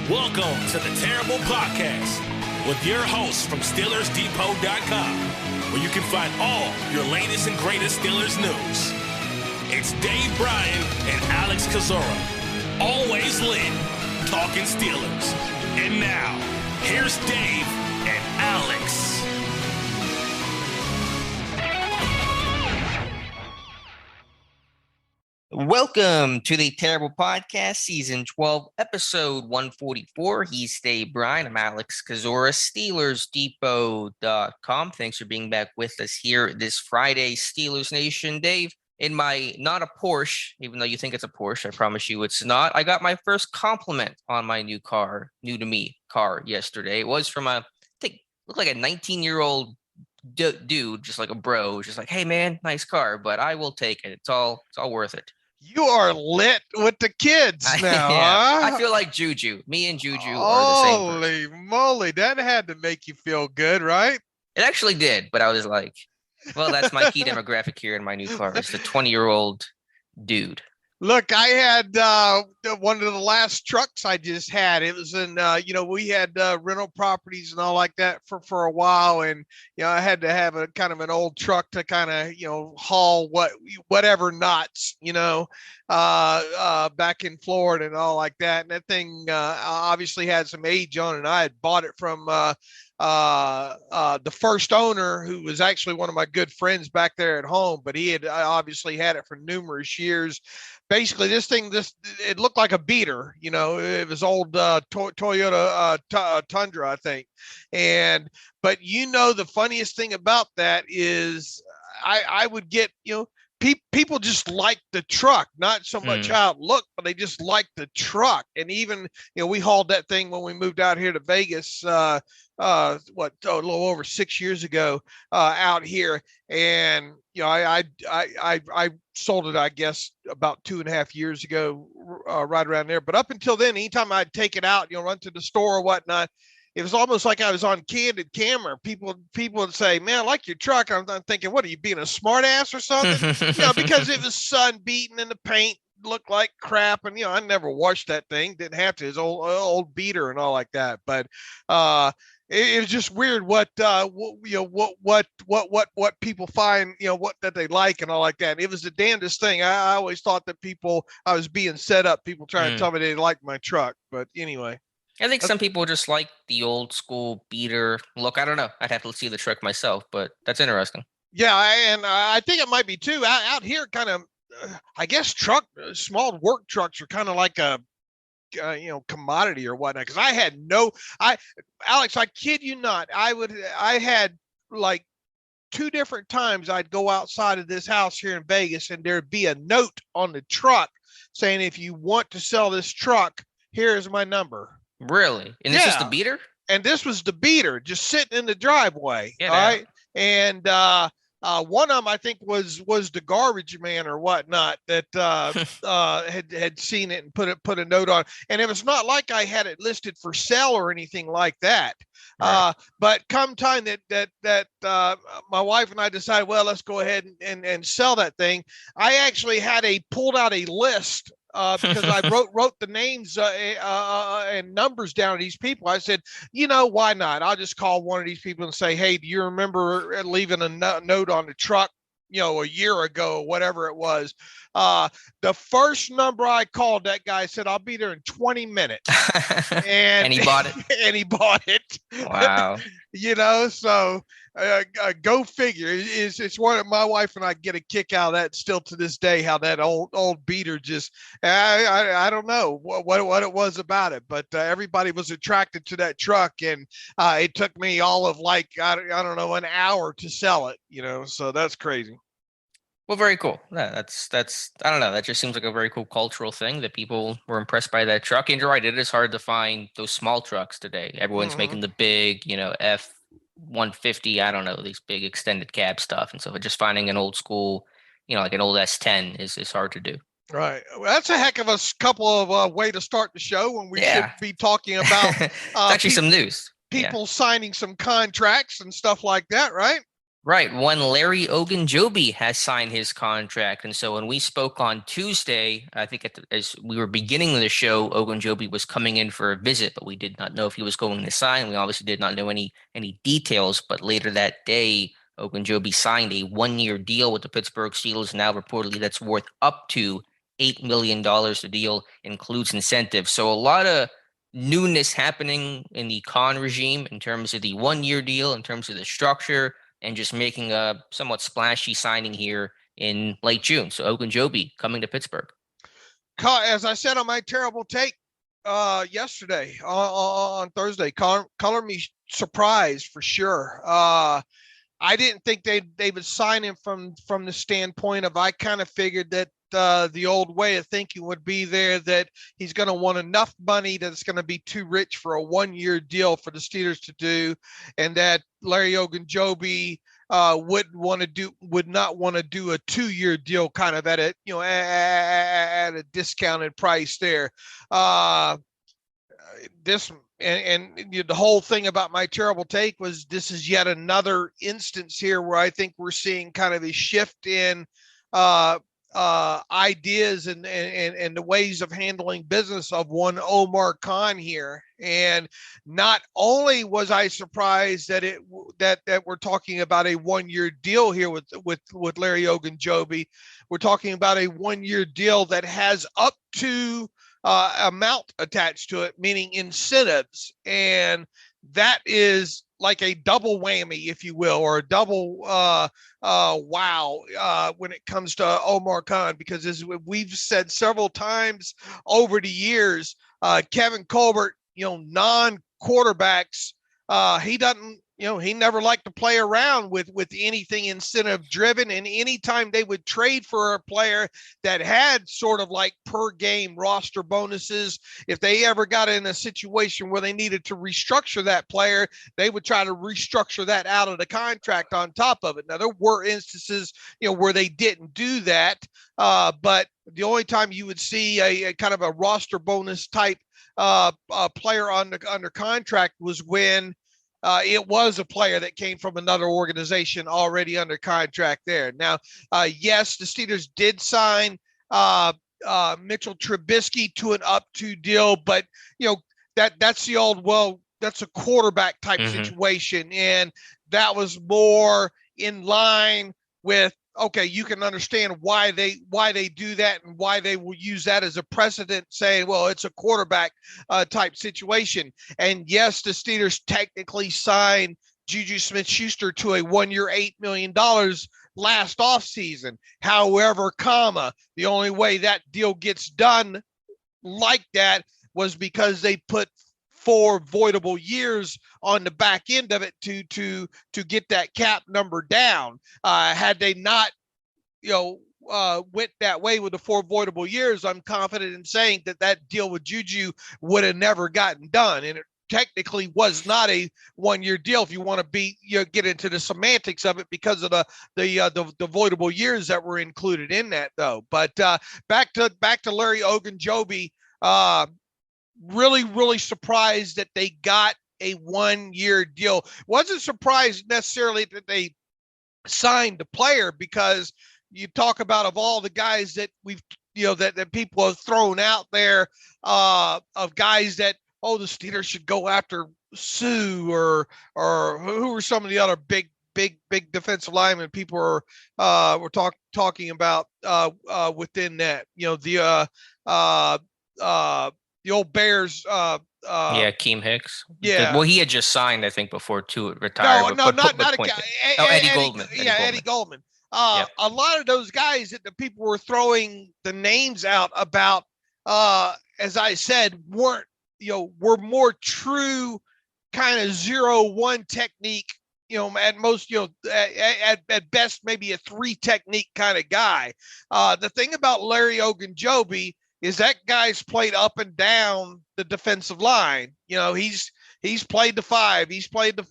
Welcome to the Terrible Podcast with your hosts from SteelersDepot.com, where you can find all your latest and greatest Steelers news. It's Dave Bryan and Alex Kozora, always lit, talking Steelers. And now, here's Dave and Alex. Welcome to the Terrible Podcast, Season 12, Episode 144. He's Dave Bryan. I'm Alex Kozora, SteelersDepot.com. Thanks for being back with us here this Friday, Steelers Nation. Dave, in my not a Porsche, even though you think it's a Porsche, I promise you it's not, I got my first compliment on my new to me car yesterday. It was from looked like a 19-year-old dude, just like a bro, just like, hey, man, nice car, but I will take it. It's all worth it. You are lit with the kids now, yeah, huh? I feel like Juju. Me and Juju are the same person. Holy moly, that had to make you feel good, right? It actually did, but I was like, well, that's my key demographic here in my new car. It's the 20-year-old dude. Look, I had one of the last trucks I just had. It was in, we had rental properties and all like that for a while. And, I had to have a kind of an old truck to kind of, haul whatever knots, back in Florida and all like that. And that thing obviously had some age on it. And I had bought it from the first owner, who was actually one of my good friends back there at home, but he had obviously had it for numerous years. Basically, it looked like a beater, it was old Toyota Tundra, I think. But the funniest thing about that is I would get, people just like the truck, not so much how it looked, but they just like the truck. And even, we hauled that thing when we moved out here to Vegas, a little over 6 years ago, out here. And, I sold it, I guess, about 2.5 years ago, right around there. But up until then, anytime I'd take it out, run to the store or whatnot, it was almost like I was on candid camera. People would say, man, I like your truck. I'm thinking, what are you, being a smart ass or something? Because it was sun beaten and the paint looked like crap. And, I never washed that thing. Didn't have to. It's old beater and all like that. But it was just weird what people find, what that they like and all like that. It was the damnedest thing. I always thought that I was being set up. People trying to tell me they liked my truck. But anyway. I think some people just like the old school beater look. I don't know. I'd have to see the truck myself, but that's interesting. Yeah, I think it might be too. Out here, kind of, I guess small work trucks are kind of like a, commodity or whatnot. Because Alex, I kid you not, I had like 2 different times I'd go outside of this house here in Vegas, and there'd be a note on the truck saying, if you want to sell this truck, here's my number. Really? And this is the beater? And this was the beater, just sitting in the driveway. All right. And one of them, I think, was the garbage man or whatnot that had seen it and put a note on. And it was not like I had it listed for sale or anything like that. Right. But come time that my wife and I decided, well, let's go ahead and sell that thing. I actually had pulled out a list. Because I wrote the names and numbers down of these people. I said, why not? I'll just call one of these people and say, hey, do you remember leaving a note on the truck, a year ago, whatever it was? The first number I called, that guy said, I'll be there in 20 minutes. And he bought it. And he bought it. Wow. So go figure. It's one of my wife and I get a kick out of that still to this day, how that old beater just, I don't know what it was about it, but everybody was attracted to that truck. And it took me all of I don't know, an hour to sell it, so that's crazy. Well, very cool. Yeah, that's I don't know. That just seems like a very cool cultural thing that people were impressed by that truck. And you're right, it is hard to find those small trucks today. Everyone's making the big, F-150. I don't know, these big extended cab stuff. And so just finding an old school, like an old S10 is hard to do. Right. Well, that's a heck of a couple of way to start the show when we should be talking about actually some news. People signing some contracts and stuff like that, right? Right. One Larry Ogunjobi has signed his contract. And so when we spoke on Tuesday, I think as we were beginning the show, Ogunjobi was coming in for a visit, but we did not know if he was going to sign. We obviously did not know any details. But later that day, Ogunjobi signed a 1-year deal with the Pittsburgh Steelers. Now reportedly that's worth up to $8 million. The deal includes incentives. So a lot of newness happening in the Khan regime in terms of the 1-year deal, in terms of the structure, and just making a somewhat splashy signing here in late June. So Ogunjobi coming to Pittsburgh. As I said on my terrible take yesterday on Thursday, color me surprised for sure. I didn't think they would sign him from the standpoint of, I kind of figured that the old way of thinking would be there, that he's going to want enough money that it's going to be too rich for a 1-year deal for the Steelers to do, and that Larry Ogunjobi would not want to do a 2-year deal kind of at a discounted price there. The whole thing about my terrible take was, this is yet another instance here where I think we're seeing kind of a shift in ideas and the ways of handling business of one Omar Khan here. And not only was I surprised that we're talking about a 1-year deal here with Larry Ogunjobi, we're talking about a 1-year deal that has up to amount attached to it, meaning incentives. And that is like a double whammy, if you will, or a double wow when it comes to Omar Khan, because as we've said several times over the years, Kevin Colbert, non-quarterbacks, he doesn't, he never liked to play around with anything incentive driven. And anytime they would trade for a player that had sort of like per game roster bonuses, if they ever got in a situation where they needed to restructure that player, they would try to restructure that out of the contract on top of it. Now, there were instances, where they didn't do that. But the only time you would see a kind of a roster bonus type player under contract was when it was a player that came from another organization already under contract there. Now, yes, the Steelers did sign Mitchell Trubisky to an up to deal, but that's the old, well, that's a quarterback type situation. And that was more in line with, okay, you can understand why they do that and why they will use that as a precedent, saying, well, it's a quarterback type situation. And yes, the Steelers technically signed Juju Smith-Schuster to a 1-year, $8 million last offseason. However, the only way that deal gets done like that was because they put 4 voidable years on the back end of it to get that cap number down. Had they not, went that way with the 4 voidable years, I'm confident in saying that deal with Juju would have never gotten done. And it technically was not a 1-year deal if you want to get into the semantics of it, because of the voidable years that were included in that, though. But back to Larry Ogunjobi. Really, really surprised that they got a 1-year deal. Wasn't surprised necessarily that they signed the player, because you talk about, of all the guys that we've, that people have thrown out there, of guys that, the Steelers should go after Sue or who are some of the other big defensive linemen people were talking about within that, the old Bears. Keem Hicks. Yeah. Well, he had just signed, I think, before to retire. No, not Eddie Goldman. Eddie Goldman. A lot of those guys that the people were throwing the names out about, as I said, were more true kind of 0-1 technique. At most, at best, maybe a 3 technique kind of guy. The thing about Larry Ogunjobi is that guy's played up and down the defensive line. He's played the 5, he's played the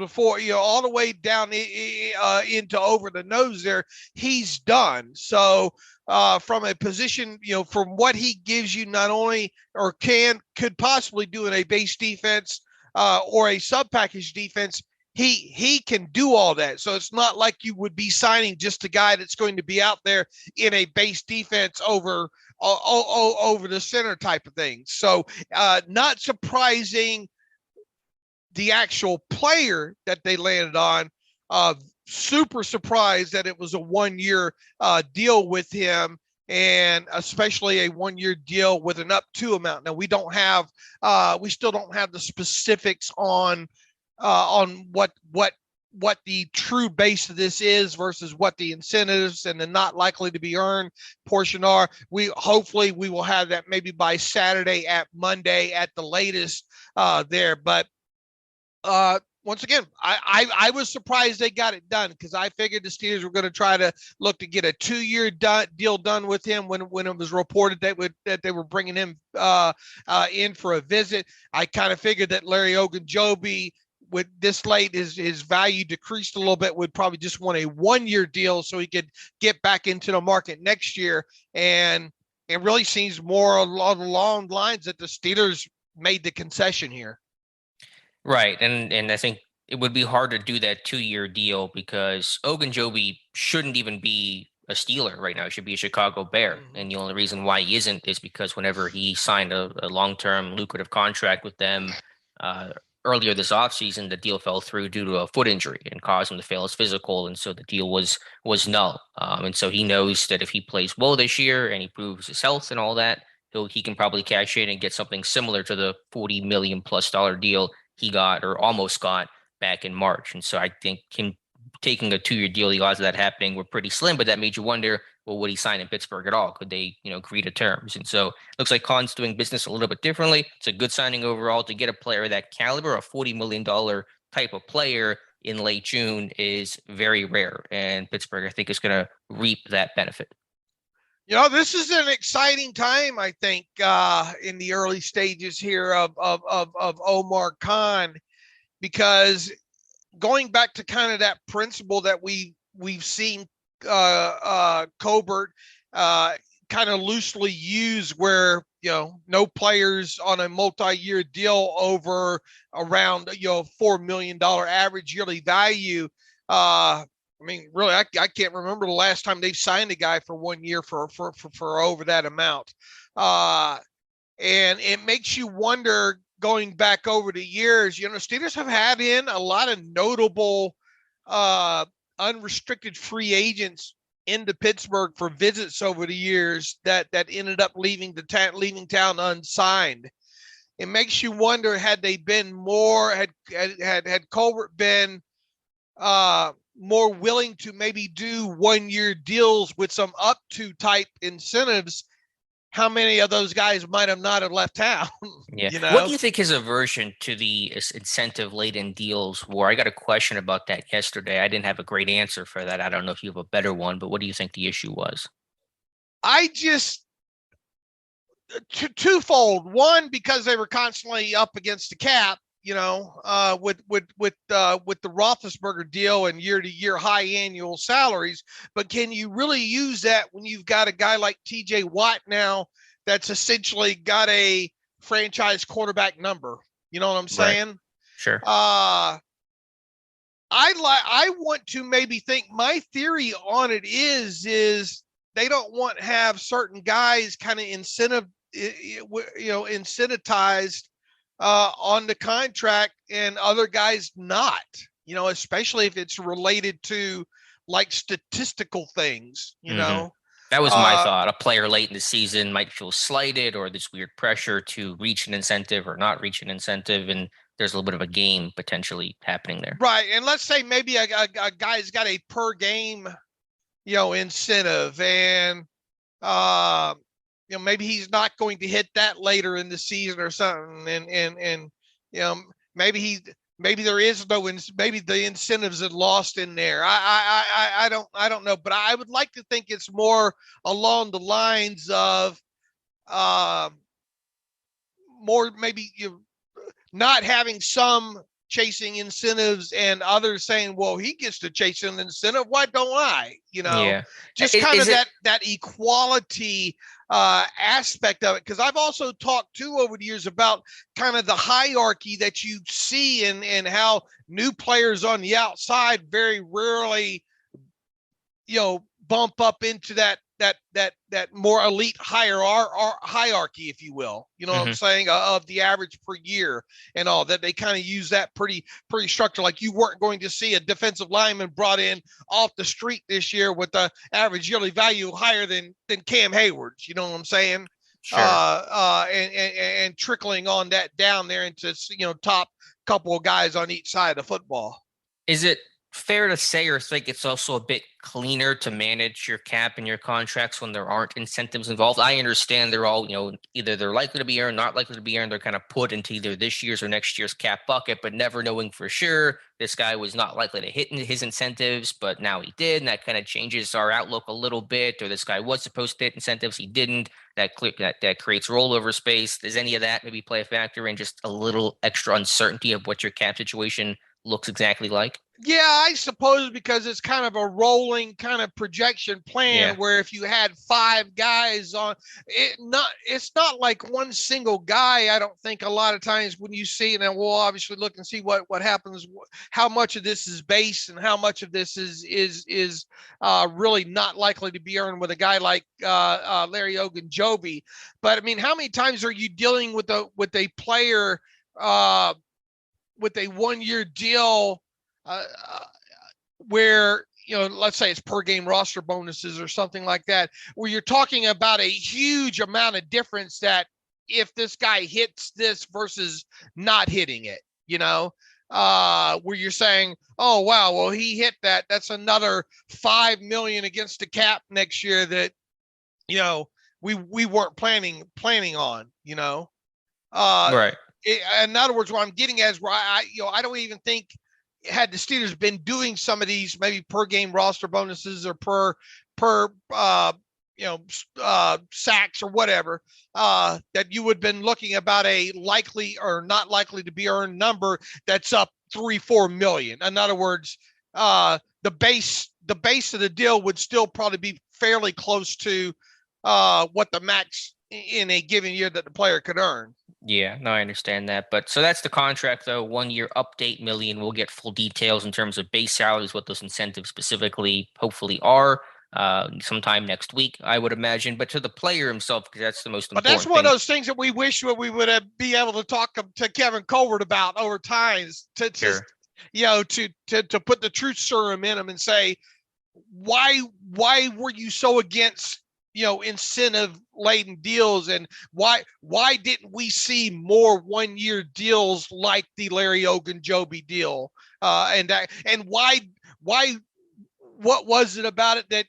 4, all the way down into over the nose there. He's done. So from a position, from what he gives you, not only or could possibly do in a base defense or a sub package defense, he can do all that. So it's not like you would be signing just a guy that's going to be out there in a base defense over the center type of thing. So not surprising the actual player that they landed on. Super surprised that it was a 1 year deal with him, and especially a 1 year deal with an up to amount. Now we still don't have the specifics on what the true base of this is versus what the incentives and the not likely to be earned portion are. Hopefully we will have that maybe by Saturday at Monday at the latest there. But once again, I was surprised they got it done, because I figured the Steelers were going to try to look to get a 2 year deal done with him when it was reported that they were bringing him in for a visit. I kind of figured that Larry Ogunjobi, with this late, his value decreased a little bit, would probably just want a 1 year deal so he could get back into the market next year. And it really seems more along the lines that the Steelers made the concession here. Right. And I think it would be hard to do that 2 year deal, because Ogunjobi shouldn't even be a Steeler right now. He should be a Chicago Bear. And the only reason why he isn't is because whenever he signed a long-term lucrative contract with them earlier this offseason, the deal fell through due to a foot injury and caused him to fail his physical. And so the deal was null. And so he knows that if he plays well this year and he proves his health and all that, he can probably cash in and get something similar to the $40 million+ deal he got, or almost got, back in March. And so I think him taking a 2 year deal, the odds of that happening were pretty slim, but that made you wonder, well, would he sign in Pittsburgh at all? Could they, agree to terms? And so it looks like Khan's doing business a little bit differently. It's a good signing overall. To get a player of that caliber, a $40 million type of player in late June, is very rare. And Pittsburgh, I think, is going to reap that benefit. This is an exciting time, I think, in the early stages here of Omar Khan, because going back to kind of that principle that we've seen Colbert kind of loosely use, where no players on a multi-year deal over around $4 million average yearly value. I mean, really, I can't remember the last time they've signed a guy for 1 year for over that amount. And it makes you wonder, going back over the years, Steelers have had in a lot of notable unrestricted free agents into Pittsburgh for visits over the years that ended up leaving town unsigned. It makes you wonder, had they been more, had Colbert been more willing to maybe do 1 year deals with some up to type incentives, how many of those guys might have not have left town? Yeah. What do you think his aversion to the incentive laden deals were? I got a question about that yesterday. I didn't have a great answer for that. I don't know if you have a better one, but what do you think the issue was? I just twofold. One, because they were constantly up against the cap, with the Roethlisberger deal and year-to-year high annual salaries. But can you really use that when you've got a guy like TJ Watt now that's essentially got a franchise quarterback number? You know what I'm saying? Right. Sure. I want to maybe think, my theory on it is they don't want to have certain guys kind of incentivized on the contract and other guys not, especially if it's related to like statistical things, That was my thought. A player late in the season might feel slighted, or this weird pressure to reach an incentive or not reach an incentive. And there's a little bit of a game potentially happening there. Right. And let's say maybe a guy's got a per game, incentive, and, maybe he's not going to hit that later in the season or something. And maybe there is maybe the incentives are lost in there. I don't know, but I would like to think it's more along the lines of more maybe not having some chasing incentives and others saying, well, he gets to chase an incentive. Why don't I? Yeah. Just kind of that equality aspect of it. Because I've also talked too over the years about kind of the hierarchy that you see and how new players on the outside very rarely, bump up into that more elite hierarchy, if you will, what I'm saying, of the average per year and all that. They kind of use that pretty structure. Like you weren't going to see a defensive lineman brought in off the street this year with the average yearly value higher than Cam Hayward's, you know what I'm saying? Sure. And trickling on that down there into, top couple of guys on each side of the football. Is it fair to say or think it's also a bit cleaner to manage your cap and your contracts when there aren't incentives involved? I understand they're all, either they're likely to be earned, not likely to be earned. They're kind of put into either this year's or next year's cap bucket, but never knowing for sure this guy was not likely to hit his incentives, but now he did. And that kind of changes our outlook a little bit. Or this guy was supposed to hit incentives, he didn't. That creates rollover space. Does any of that maybe play a factor in just a little extra uncertainty of what your cap situation looks exactly like? Yeah, I suppose because it's kind of a rolling kind of projection plan where if you had 5 guys on it, it's not like one single guy. I don't think a lot of times when you see it, and we'll obviously look and see what happens, how much of this is base and how much of this is really not likely to be earned with a guy like Larry Ogunjobi. But I mean, how many times are you dealing with a player with a 1-year deal where, let's say it's per game roster bonuses or something like that, where you're talking about a huge amount of difference that if this guy hits this versus not hitting it, where you're saying, oh, wow, well, he hit that. That's another $5 million against the cap next year that, we weren't planning on, Right. In other words, what I'm getting at is where I don't even think, had the Steelers been doing some of these maybe per game roster bonuses or per sacks or whatever, that you would have been looking about a likely or not likely to be earned number that's up 3-4 million. In other words, the base of the deal would still probably be fairly close to what the max in a given year that the player could earn. Yeah, no, I understand that. But so that's the contract, though. 1 year up to $8 million. We'll get full details in terms of base salaries, what those incentives specifically hopefully are sometime next week, I would imagine. But to the player himself, because that's the most important thing. But that's one of those things that we wish we would be able to talk to Kevin Colbert about over times to put the truth serum in him and say, why were you so against incentive laden deals, and why didn't we see more 1-year deals like the Larry Ogunjobi deal? And why what was it about it that,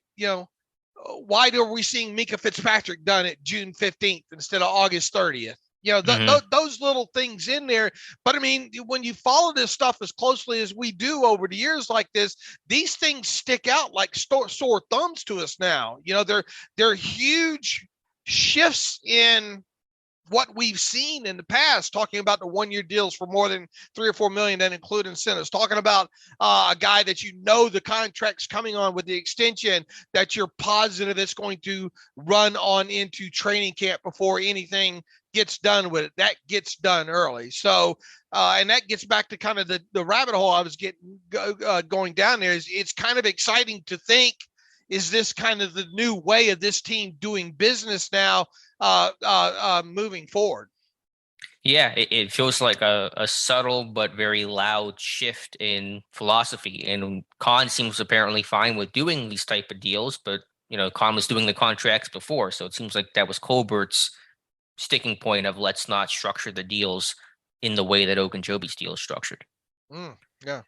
why are we seeing Mika Fitzpatrick done at June 15th instead of August 30th? Those little things in there. But I mean, when you follow this stuff as closely as we do over the years like this, these things stick out like sore thumbs to us now. They're huge shifts in what we've seen in the past, talking about the 1-year deals for more than 3 or 4 million that include incentives, talking about a guy that the contract's coming on with the extension that you're positive it's going to run on into training camp before anything gets done with it. That gets done early. So, and that gets back to kind of the rabbit hole I was going down there. It's kind of exciting to think, is this kind of the new way of this team doing business now, moving forward? Yeah, it feels like a subtle but very loud shift in philosophy. And Khan seems apparently fine with doing these type of deals, but Khan was doing the contracts before, so it seems like that was Colbert's sticking point of let's not structure the deals in the way that Ogunjobi's deal is structured. Yeah.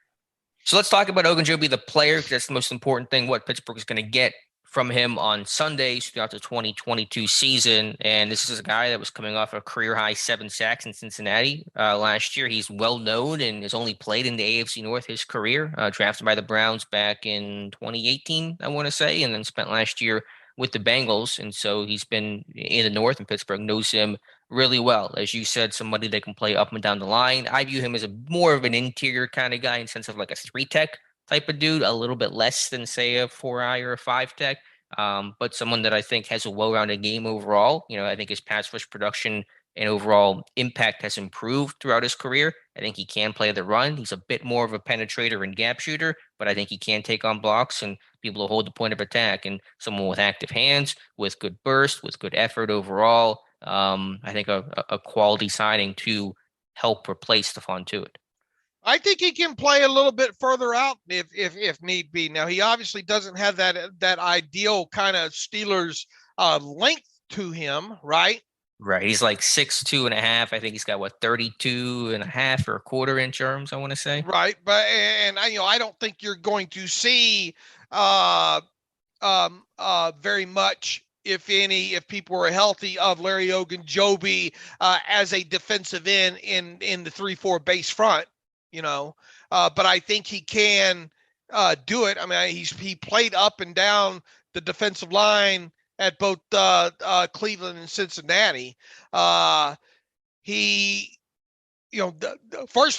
So let's talk about Ogunjobi, the player, because that's the most important thing, what Pittsburgh is going to get from him on Sundays throughout the 2022 season. And this is a guy that was coming off a career-high 7 sacks in Cincinnati last year. He's well-known and has only played in the AFC North his career, drafted by the Browns back in 2018, I want to say, and then spent last year with the Bengals. And so he's been in the North, and Pittsburgh knows him really well. As you said, somebody that can play up and down the line. I view him as more of an interior kind of guy in the sense of like a 3-tech type of dude, a little bit less than say a 4-eye or a 5-tech. But someone that I think has a well-rounded game overall. I think his pass rush production and overall impact has improved throughout his career. I think he can play the run. He's a bit more of a penetrator and gap shooter, but I think he can take on blocks and people will hold the point of attack. And someone with active hands, with good burst, with good effort overall. I think a quality signing to help replace Stephon Tuitt. I think he can play a little bit further out if need be. Now, he obviously doesn't have that ideal kind of Steelers length to him, right? Right. He's like 6'2.5". I think he's got 32.5 or a quarter inch arms, I want to say. Right. But I don't think you're going to see very much, if any, if people were healthy, of Larry Ogunjobi as a defensive end in the 3-4 base front, but I think he can do it. I mean, he played up and down the defensive line at both Cleveland and Cincinnati. First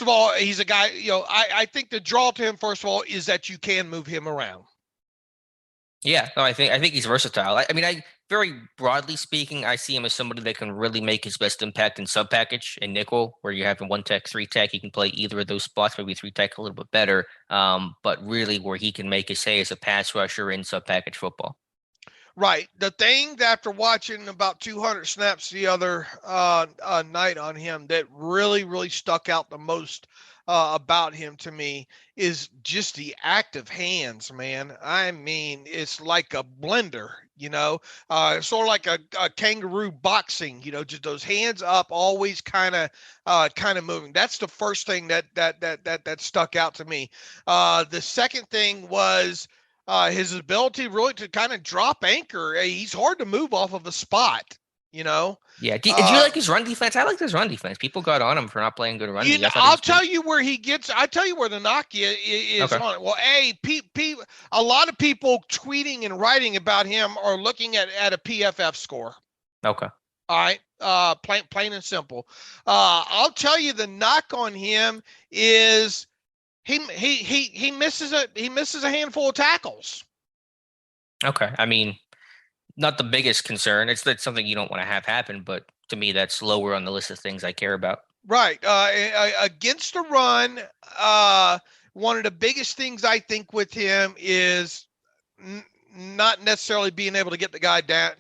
of all, he's a guy, I think the draw to him, first of all, is that you can move him around. Yeah, no, I think he's versatile. I very broadly speaking, I see him as somebody that can really make his best impact in sub package and nickel, where you have a 1-tech, 3-tech. He can play either of those spots, maybe 3-tech a little bit better. But really, where he can make his hay as a pass rusher in sub package football. Right. The thing that after watching about 200 snaps the other night on him that really, really stuck out the most about him to me is just the active hands, man. I mean, it's like a blender, sort of like a kangaroo boxing, just those hands up, always kind of moving. That's the first thing that stuck out to me. The second thing was his ability really to kind of drop anchor. He's hard to move off of a spot, Yeah. Did you like his run defense? I like his run defense. People got on him for not playing good run defense. I'll tell you where the knock is okay. on it. Well, a lot of people tweeting and writing about him are looking at a PFF score. Okay. All right. Plain and simple. I'll tell you the knock on him is he misses a handful of tackles. Okay. I mean, not the biggest concern. That's something you don't want to have happen, but to me, that's lower on the list of things I care about. Right. Against the run, one of the biggest things I think with him is not necessarily being able to get the guy down,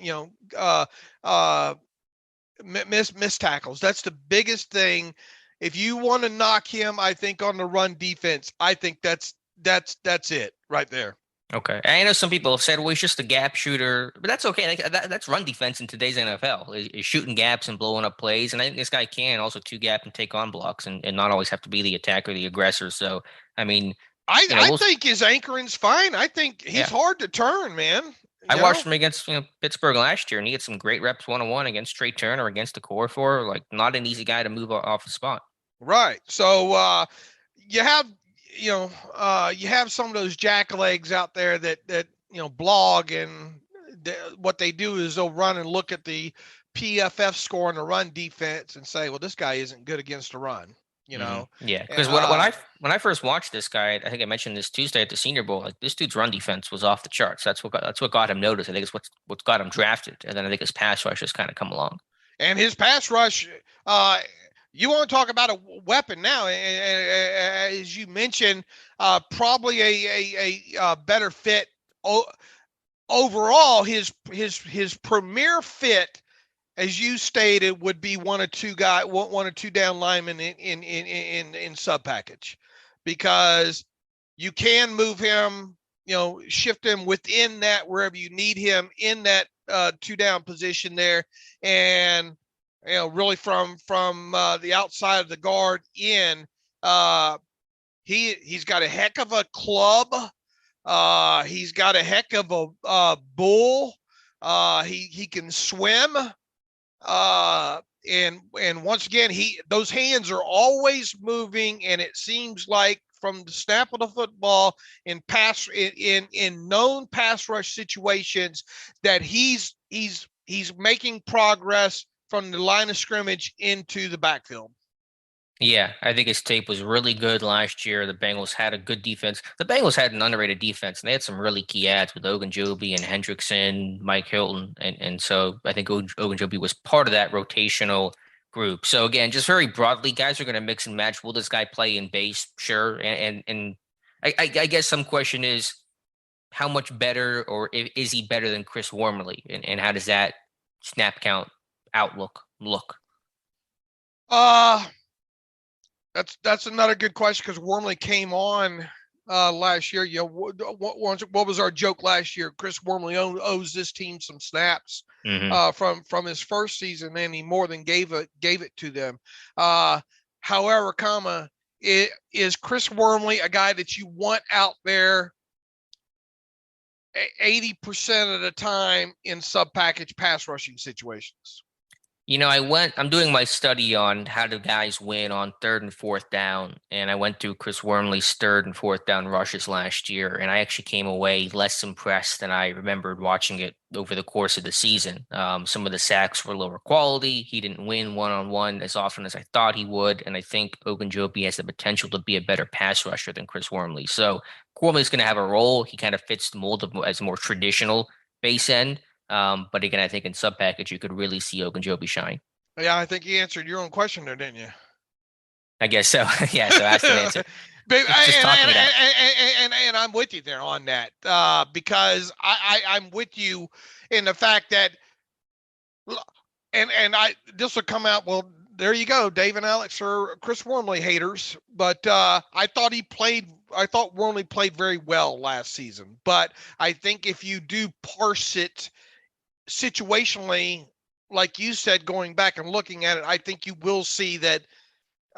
miss tackles. That's the biggest thing. If you want to knock him, I think on the run defense, I think that's it right there. Okay. I know some people have said, well, he's just a gap shooter, but that's okay. That's run defense in today's NFL, is shooting gaps and blowing up plays. And I think this guy can also 2-gap and take on blocks and not always have to be the attacker, the aggressor. So, I mean, I think his anchoring's fine. I think he's hard to turn, man. I watched him against Pittsburgh last year, and he had some great reps 1-on-1 against Trey Turner, against the core four. Like, not an easy guy to move off the spot. Right. So you have some of those jacklegs out there that blog, and what they do is they'll run and look at the PFF score on the run defense and say, well, this guy isn't good against the run. Yeah, because when I first watched this guy, I think I mentioned this Tuesday at the Senior Bowl. Like, this dude's run defense was off the charts. That's what got him noticed. I think it's what's got him drafted, and then I think his pass rush has kind of come along. And his pass rush, you want to talk about a weapon now? As you mentioned, probably a better fit overall. His premier fit, as you stated, would be one or two down linemen in sub package, because you can move him, shift him within that wherever you need him in that 2 down position there, and really from the outside of the guard in. He's got a heck of a club. He's got a heck of a bull. He can swim. And once again, those hands are always moving, and it seems like from the snap of the football in known pass rush situations that he's making progress from the line of scrimmage into the backfield. Yeah, I think his tape was really good last year. The Bengals had a good defense. The Bengals had an underrated defense, and they had some really key ads with Ogunjobi and Hendrickson, Mike Hilton, and so I think Ogunjobi was part of that rotational group. So again, just very broadly, guys are going to mix and match. Will this guy play in base? Sure, and I guess some question is how much better, or is he better than Chris Wormley, and how does that snap count outlook look? That's another good question, because Wormley came on last year. You know, what was our joke last year? Chris Wormley owes this team some snaps from his first season, and he more than gave it to them. However, is Chris Wormley a guy that you want out there 80% of the time in sub-package pass rushing situations? You know, I'm doing my study on how do guys win on 3rd and 4th down, and I went through Chris Wormley's 3rd and 4th down rushes last year, and I actually came away less impressed than I remembered watching it over the course of the season. Some of the sacks were lower quality. He didn't win one-on-one as often as I thought he would, and I think Ogunjobi has the potential to be a better pass rusher than Chris Wormley. So Wormley's going to have a role. He kind of fits the mold as a more traditional base end. But again, I think in sub-package, you could really see Ogunjobi shine. Yeah, I think you answered your own question there, didn't you? I guess so. Yeah, so ask and answer. And I'm with you there on that, because I'm with you in the fact that, this will come out, well, there you go, Dave and Alex are Chris Wormley haters, but I thought Wormley played very well last season. But I think if you do parse it situationally, like you said, going back and looking at it, I think you will see that,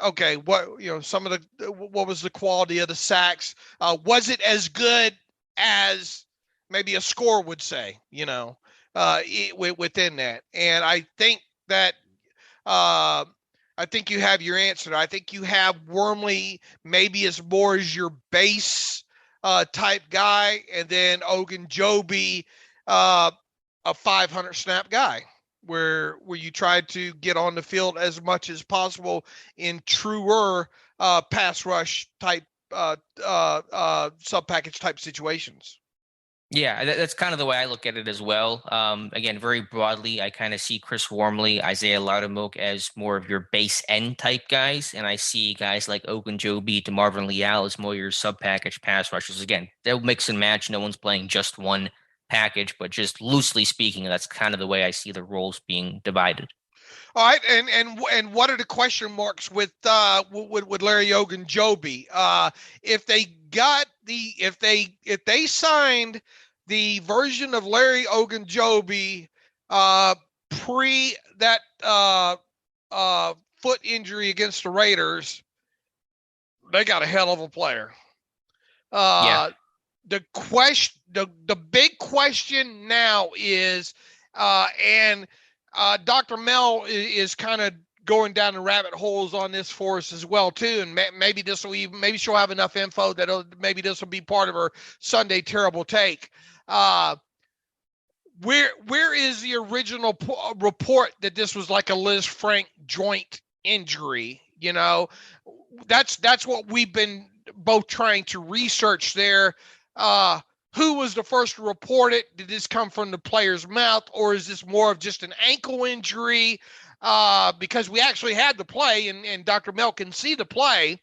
okay, what was the quality of the sacks? Was it as good as maybe a score would say, within that? And I think that, I think you have your answer. I think you have Wormley maybe as more as your base type guy, and then Ogunjobi, a 500 snap guy, where you try to get on the field as much as possible in truer pass rush type sub-package type situations. Yeah, that's kind of the way I look at it as well. Again, very broadly, I kind of see Chris Wormley, Isaiah Loudermilk as more of your base end type guys, and I see guys like Ogunjobi, DeMarvin Leal as more your sub-package pass rushers. Again, they'll mix and match. No one's playing just one package, but just loosely speaking, that's kind of the way I see the roles being divided. All right, and what are the question marks with Larry Ogunjobi? If they signed the version of Larry Ogunjobi pre that foot injury against the Raiders, they got a hell of a player. Yeah. The big question now is, Dr. Mel is kind of going down the rabbit holes on this for us as well too, and maybe she'll have enough info that maybe this will be part of her Sunday terrible take. Where is the original report that this was like a Liz Frank joint injury? That's what we've been both trying to research there. Who was the first to report it? Did this come from the player's mouth, or is this more of just an ankle injury? Because we actually had the play, and Dr. Mel can see the play,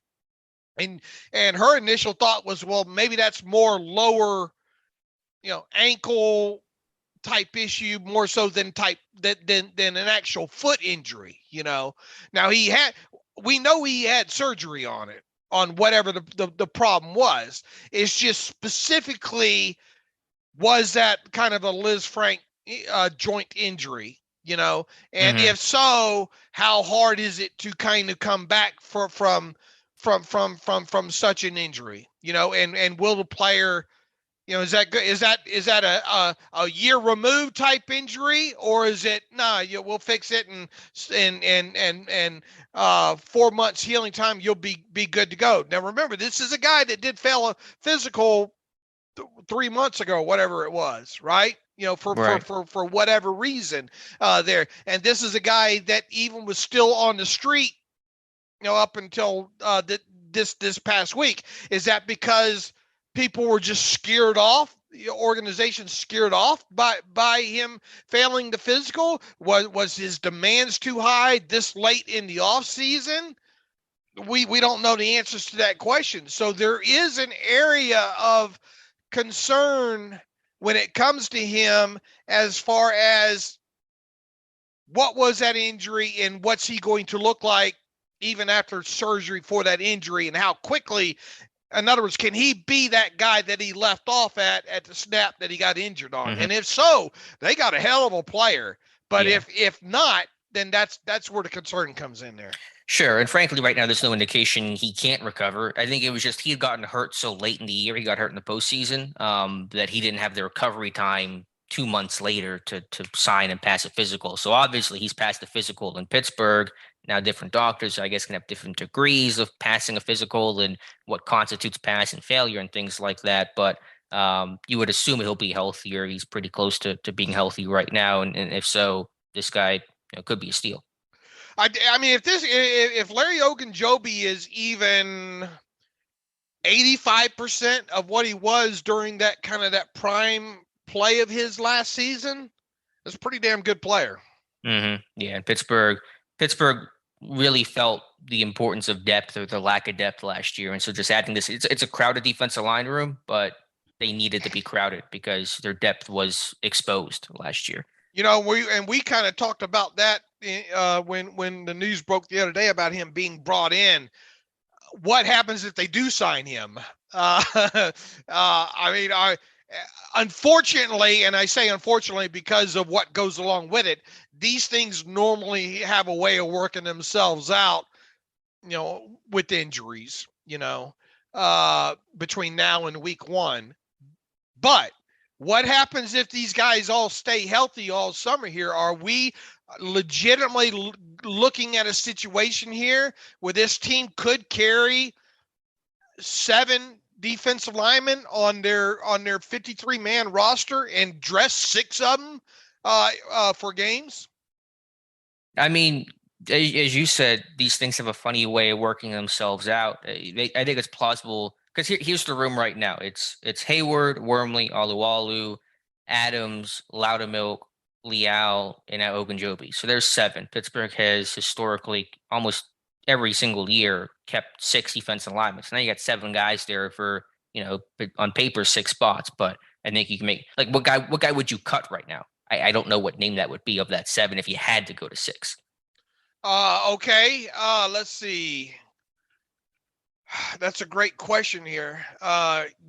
and her initial thought was, well, maybe that's more lower, ankle type issue, more so than an actual foot injury. Now we know he had surgery on it, on whatever the problem was. It's just specifically, was that kind of a Liz Frank joint injury, and if so, how hard is it to kind of come back from such an injury, and will the player, is that good? Is that a year removed type injury, or is it we'll fix it and 4 months healing time, you'll be good to go. Now remember, this is a guy that did fail a physical 3 months ago, whatever it was, right? For Right. for whatever reason there. And this is a guy that even was still on the street, up until this past week. Is that because people were just scared off? The organization scared off by him failing the physical? Was his demands too high this late in the off season? We don't know the answers to that question. So there is an area of concern when it comes to him, as far as what was that injury and what's he going to look like even after surgery for that injury, and how quickly, in other words, can he be that guy that he left off at the snap that he got injured on? Mm-hmm. And if so, they got a hell of a player. But Yeah. if not, then that's where the concern comes in there. Sure. And frankly, right now, there's no indication he can't recover. I think it was just he had gotten hurt so late in the year. He got hurt in the postseason that he didn't have the recovery time 2 months later to sign and pass a physical. So obviously he's passed the physical in Pittsburgh. Now different doctors, I guess, can have different degrees of passing a physical and what constitutes pass and failure and things like that. But you would assume he'll be healthier. He's pretty close to being healthy right now. And if so, this guy could be a steal. I mean, if Larry Ogunjobi is even 85% of what he was during that prime play of his last season, that's a pretty damn good player. Mm-hmm. Yeah, and Pittsburgh really felt the importance of depth, or the lack of depth last year, and so just adding this, it's a crowded defensive line room, but they needed to be crowded because their depth was exposed last year. We kind of talked about that when the news broke the other day about him being brought in. What happens if they do sign him? Unfortunately, and I say unfortunately because of what goes along with it, these things normally have a way of working themselves out, with injuries, between now and week 1. But what happens if these guys all stay healthy all summer here? Are we legitimately looking at a situation here where this team could carry 7 defensive linemen on their 53-man roster and dress 6 of them for games? I mean, as you said, these things have a funny way of working themselves out. I think it's plausible because here's the room right now. It's Hayward, Wormley, Alualu, Adams, Loudermilk, Leal, and now Ogunjobi. So there's 7. Pittsburgh has historically almost every single year kept 6 defensive linemen. So now you got 7 guys there for, on paper 6 spots. But I think you can make, like, what guy would you cut right now? I don't know what name that would be of that 7 if you had to go to 6. Okay. Let's see. That's a great question here.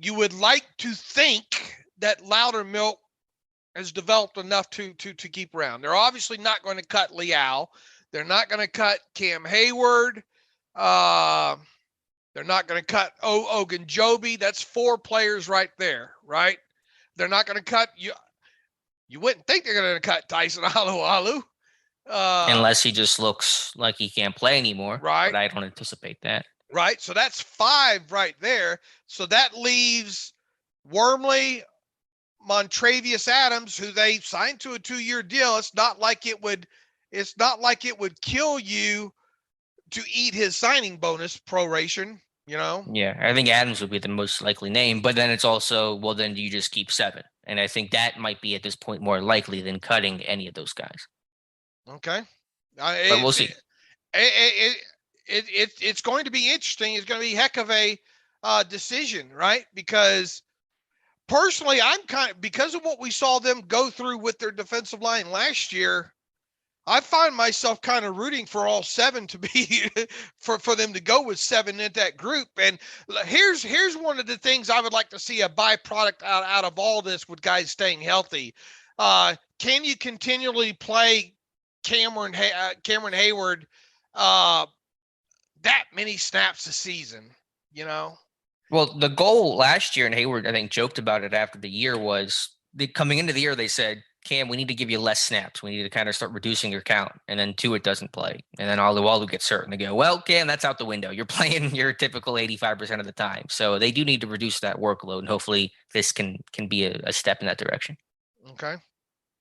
You would like to think that Loudermilk has developed enough to keep around. They're obviously not going to cut Leal. They're not going to cut Cam Hayward. They're not going to cut Ogunjobi. That's 4 players right there, right? They're not going to cut you. You wouldn't think they're going to cut Tyson Alualu. Unless he just looks like he can't play anymore. Right. But I don't anticipate that. Right. So that's 5 right there. So that leaves Wormley, Montravius Adams, who they signed to a 2-year deal. It's not like it would kill you to eat his signing bonus proration, Yeah, I think Adams would be the most likely name, but then it's also, well, then you just keep 7. And I think that might be at this point more likely than cutting any of those guys. Okay. But we'll see. It's going to be interesting. It's going to be a heck of a decision, right? Because personally, because of what we saw them go through with their defensive line last year, I find myself kind of rooting for all 7 to be for them to go with 7 in that group. And here's one of the things I would like to see a byproduct out of all this with guys staying healthy. Can you continually play Cameron Hayward that many snaps a season? Well, the goal last year, and Hayward, I think, joked about it after the year, was coming into the year, they said, Cam, we need to give you less snaps. We need to kind of start reducing your count. And then Tua doesn't play. And then Alualu gets hurt. And they go, well, Cam, that's out the window. You're playing your typical 85% of the time. So they do need to reduce that workload. And hopefully this can be a step in that direction. Okay.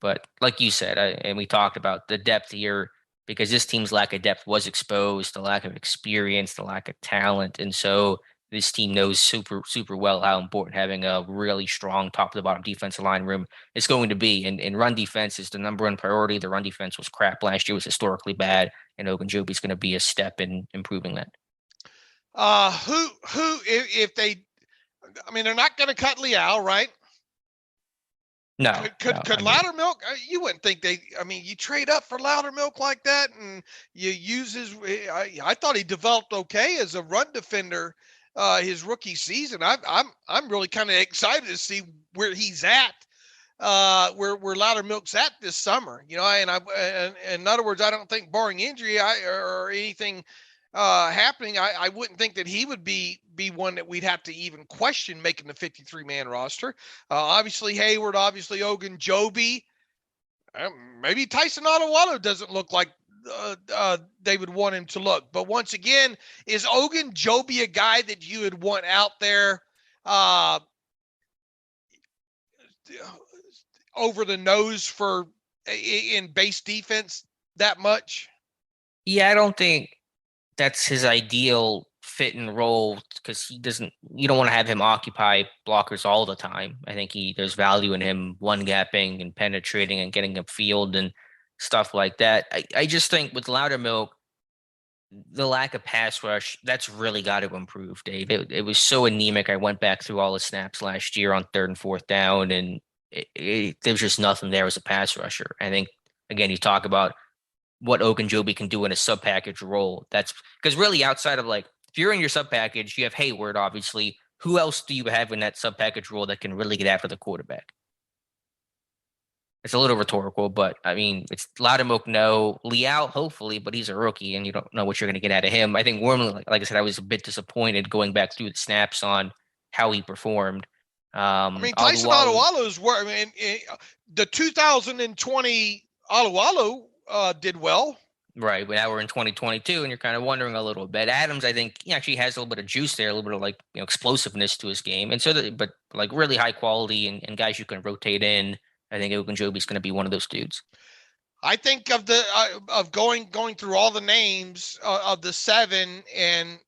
But like you said, and we talked about the depth here, because this team's lack of depth was exposed, the lack of experience, the lack of talent. And so this team knows super, super well how important having a really strong top to the bottom defensive line room is going to be. And run defense is the number one priority. The run defense was crap last year, was historically bad. And Ogunjobi is going to be a step in improving that. If they, I mean, they're not going to cut Leal, right? No. Could Loudermilk? You wouldn't think you trade up for Loudermilk like that, and you use his. I thought he developed okay as a run defender, his rookie season. I'm really kind of excited to see where he's at, where Loudermilk's at this summer. And in other words, I don't think, barring injury or anything happening, I wouldn't think that he would be one that we'd have to even question making the 53-man roster. Obviously Hayward, obviously Ogunjobi, maybe Tyson Alualu doesn't look like they would want him to look. But once again, is Ogunjobi a guy that you would want out there over the nose for in base defense that much? Yeah, I don't think that's his ideal fit and role, because you don't want to have him occupy blockers all the time. I think there's value in him one gapping and penetrating and getting upfield and stuff like that. I just think with Loudermilk, the lack of pass rush, that's really got to improve, Dave. It was so anemic. I went back through all the snaps last year on 3rd and 4th down, and there's just nothing there as a pass rusher. I think, again, you talk about what Ogunjobi can do in a sub-package role. That's because really outside of, like, if you're in your sub-package, you have Hayward, obviously. Who else do you have in that sub-package role that can really get after the quarterback? It's a little rhetorical, but I mean, it's Loudermilk, no. Leal, hopefully, but he's a rookie and you don't know what you're going to get out of him. I think Wormley, like I said, I was a bit disappointed going back through the snaps on how he performed. Tyson Alualu's work. The 2020 Alualu did well. Right, but now we're in 2022, and you're kind of wondering a little bit. Adams, I think, he actually has a little bit of juice there, a little bit of explosiveness to his game, and so but really high quality and guys you can rotate in. I think Ogunjobi is going to be one of those dudes. I think of going through all the names of the 7 and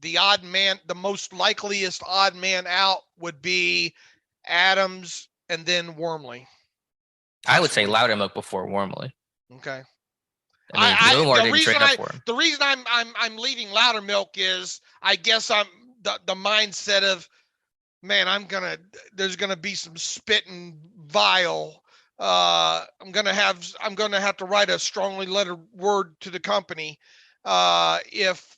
the odd man, the most likeliest odd man out would be Adams and then Wormley. I would say Loudermilk before Wormley. Okay. The reason I'm leaving Loudermilk is I guess I'm the mindset of, man, there's gonna be some spitting vile. I'm gonna have to write a strongly lettered word to the company if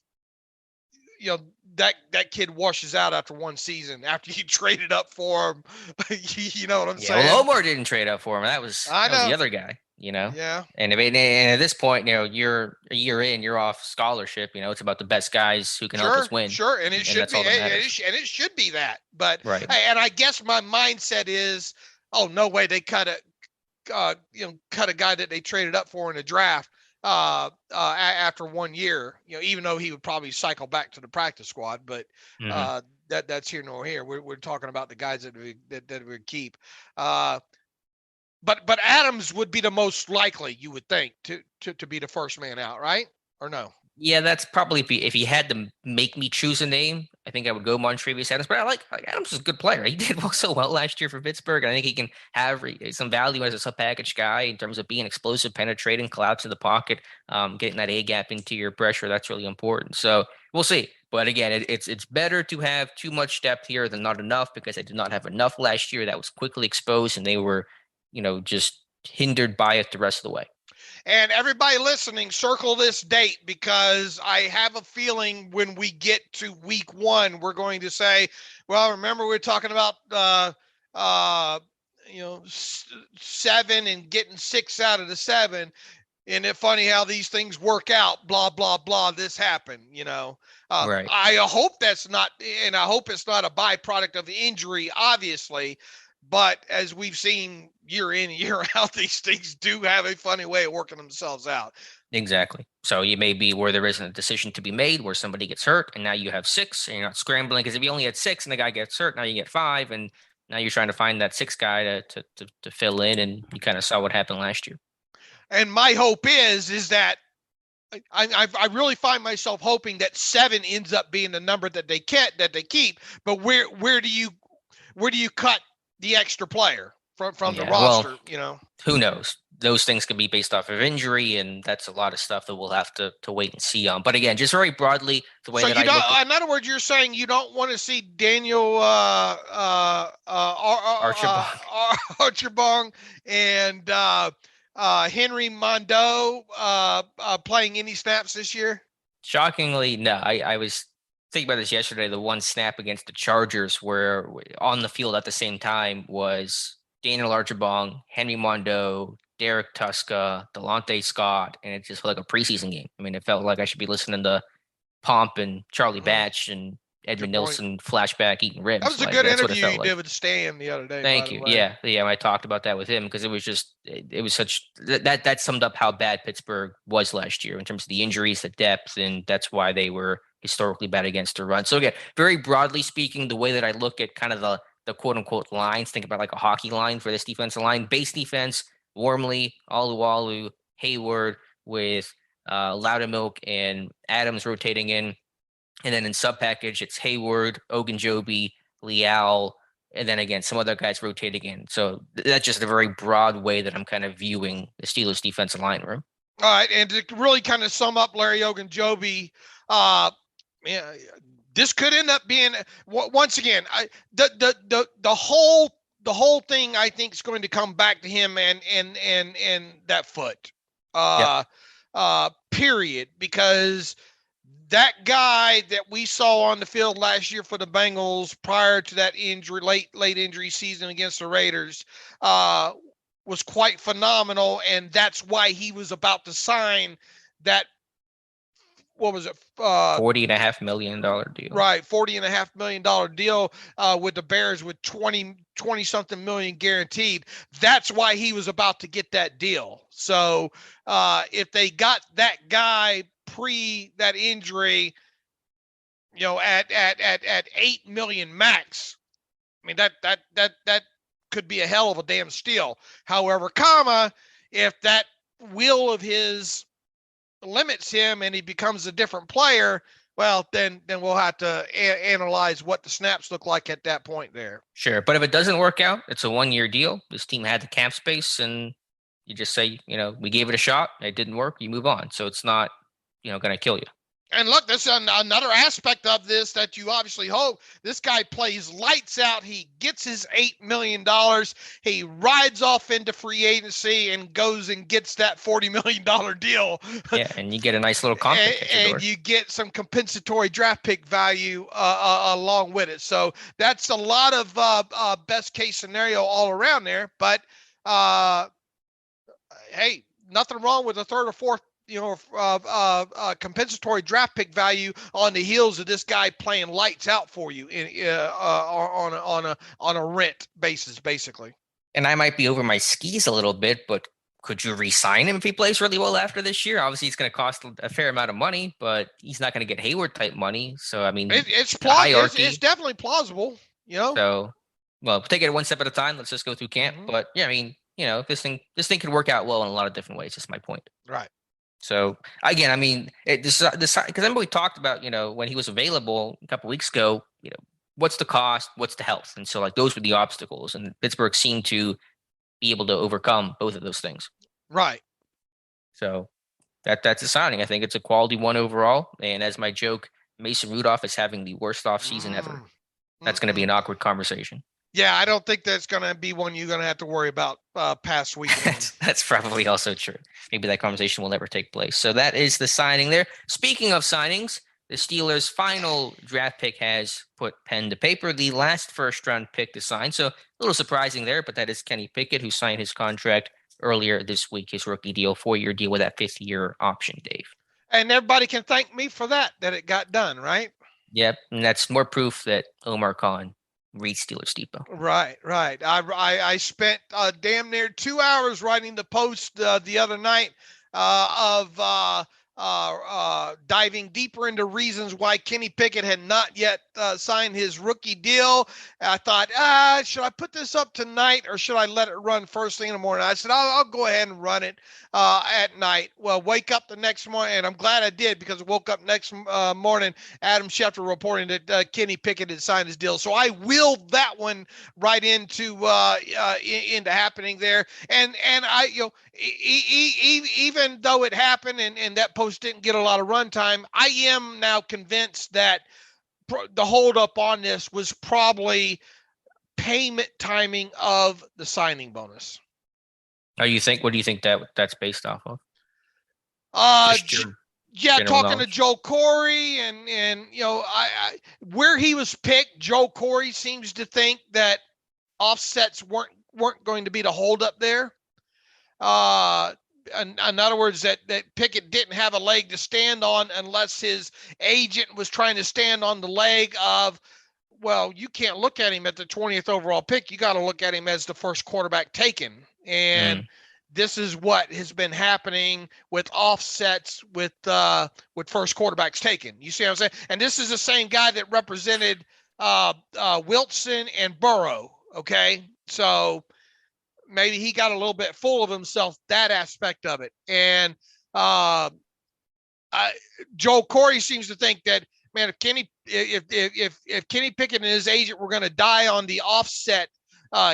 that kid washes out after one season after you traded up for him. You know what I'm saying? Well, Omar didn't trade up for him. That was the other guy. Yeah. And at this point, you're a year in, you're off scholarship. It's about the best guys who can help us win. Sure, and it should be, and it should be that. But right. And I guess my mindset is, oh, no way they cut a guy that they traded up for in the draft after 1 year. Even though he would probably cycle back to the practice squad, but that's here nor here. We're talking about the guys that we keep. But Adams would be the most likely, you would think, to be the first man out, right? Or no? Yeah, that's probably if he had to make me choose a name, I think I would go Montrevious Adams. But I like Adams is a good player. He did so well last year for Pittsburgh, and I think he can have some value as a sub-package guy in terms of being explosive, penetrating, collapse in the pocket, getting that A gap into your pressure. That's really important. So we'll see. But again, it's better to have too much depth here than not enough, because they did not have enough last year. That was quickly exposed, and they were just hindered by it the rest of the way. And everybody listening, circle this date, because I have a feeling when we get to week 1, we're going to say, well, remember we're talking about 7 and getting 6 out of the 7. And it's funny how these things work out, blah, blah, blah, this happened, Right. I hope that's not, and I hope it's not a byproduct of injury, obviously. But as we've seen year in and year out, these things do have a funny way of working themselves out. Exactly. So you may be where there isn't a decision to be made, where somebody gets hurt, and now you have 6, and you're not scrambling. Because if you only had 6 and the guy gets hurt, now you get 5, and now you're trying to find that 6th guy to fill in, and you kind of saw what happened last year. And my hope is that I really find myself hoping that 7 ends up being the number that they keep. But where do you cut the extra player from the roster? Well, who knows? Those things can be based off of injury, and that's a lot of stuff that we'll have to wait and see on. But again, just very broadly, the way in other words, you're saying you don't want to see Daniel Archibong and Henry Mondo playing any snaps this year? Shockingly, no. I was thinking about this yesterday. The one snap against the Chargers where on the field at the same time was Daniel Archibong, Henry Mondo, Derek Tuska, Delonte Scott, and it just felt like a preseason game. I mean, it felt like I should be listening to Pomp and Charlie Batch and Edmund Nilsson flashback eating ribs. That was a good interview you did with Stan the other day. Thank you. Yeah. I talked about that with him because it was just it was such that summed up how bad Pittsburgh was last year in terms of the injuries, the depth, and that's why they were historically bad against the run. So again, very broadly speaking, the way that I look at kind of the quote unquote lines, think about like a hockey line for this defensive line, base defense, Wormley, Alualu, Hayward with Loudermilk and Adams rotating in. And then in sub package, it's Hayward, Ogunjobi, Leal, and then again, some other guys rotating in. So that's just a very broad way that I'm kind of viewing the Steelers defensive line room. All right. And to really kind of sum up Larry Ogunjobi, this could end up being, once again, the whole thing I think is going to come back to him and that foot, period, because that guy that we saw on the field last year for the Bengals prior to that injury, late injury season against the Raiders, was quite phenomenal, and that's why he was about to sign that. What was it? $40.5 million deal. Right. $40.5 million deal with the Bears with 20 something million guaranteed. That's why he was about to get that deal. So if they got that guy pre that injury, at 8 million max, I mean, that could be a hell of a damn steal. However, if that will of his limits him and he becomes a different player, well, then we'll have to analyze what the snaps look like at that point there. Sure. But if it doesn't work out, it's a 1-year deal. This team had the cap space, and you just say, we gave it a shot. It didn't work. You move on. So it's not, going to kill you. And look, this is another aspect of this that you obviously hope. This guy plays lights out. He gets his $8 million. He rides off into free agency and goes and gets that $40 million deal. Yeah, and you get a nice little comp. And you get some compensatory draft pick value along with it. So that's a lot of best case scenario all around there. But, hey, nothing wrong with a third or fourth compensatory draft pick value on the heels of this guy playing lights out for you on a rent basis, basically. And I might be over my skis a little bit, but could you re-sign him if he plays really well after this year? Obviously, it's going to cost a fair amount of money, but he's not going to get Hayward type money. So, I mean, it's definitely plausible, So, well, take it one step at a time. Let's just go through camp. Mm-hmm. But yeah, I mean, this thing could work out well in a lot of different ways. That's my point. Right. So again, I mean, this because I remember we talked about, when he was available a couple of weeks ago, what's the cost, what's the health, and so like those were the obstacles, and Pittsburgh seemed to be able to overcome both of those things. Right. So that's a signing. I think it's a quality one overall. And as my joke, Mason Rudolph is having the worst offseason ever. That's going to be an awkward conversation. Yeah, I don't think that's going to be one you're going to have to worry about past weekend. That's probably also true. Maybe that conversation will never take place. So that is the signing there. Speaking of signings, the Steelers' final draft pick has put pen to paper, the last first-round pick to sign. So a little surprising there, but that is Kenny Pickett, who signed his contract earlier this week, his rookie deal, 4-year deal with that 5th-year option, Dave. And everybody can thank me for that it got done, right? Yep, and that's more proof that Omar Khan read Steelers Depot. Right. I spent damn near 2 hours writing the post the other night of diving deeper into reasons why Kenny Pickett had not yet signed his rookie deal. I thought, should I put this up tonight or should I let it run first thing in the morning? I said, I'll go ahead and run it at night. Well, wake up the next morning, and I'm glad I did, because I woke up next morning, Adam Schefter reporting that Kenny Pickett had signed his deal. So I willed that one right into happening there. And I, even though it happened and that post didn't get a lot of run time, I am now convinced that the holdup on this was probably payment timing of the signing bonus. What do you think that's based off of? Talking to Joe Corey and I where he was picked, Joe Corey seems to think that offsets weren't going to be the holdup there. In other words, that Pickett didn't have a leg to stand on unless his agent was trying to stand on the leg of, well, you can't look at him at the 20th overall pick. You got to look at him as the first quarterback taken. And this is what has been happening with offsets with first quarterbacks taken. You see what I'm saying? And this is the same guy that represented Wilson and Burrow. Okay. So maybe he got a little bit full of himself, that aspect of it. And Joe Corey seems to think that, man, if Kenny Pickett and his agent were going to die on the offset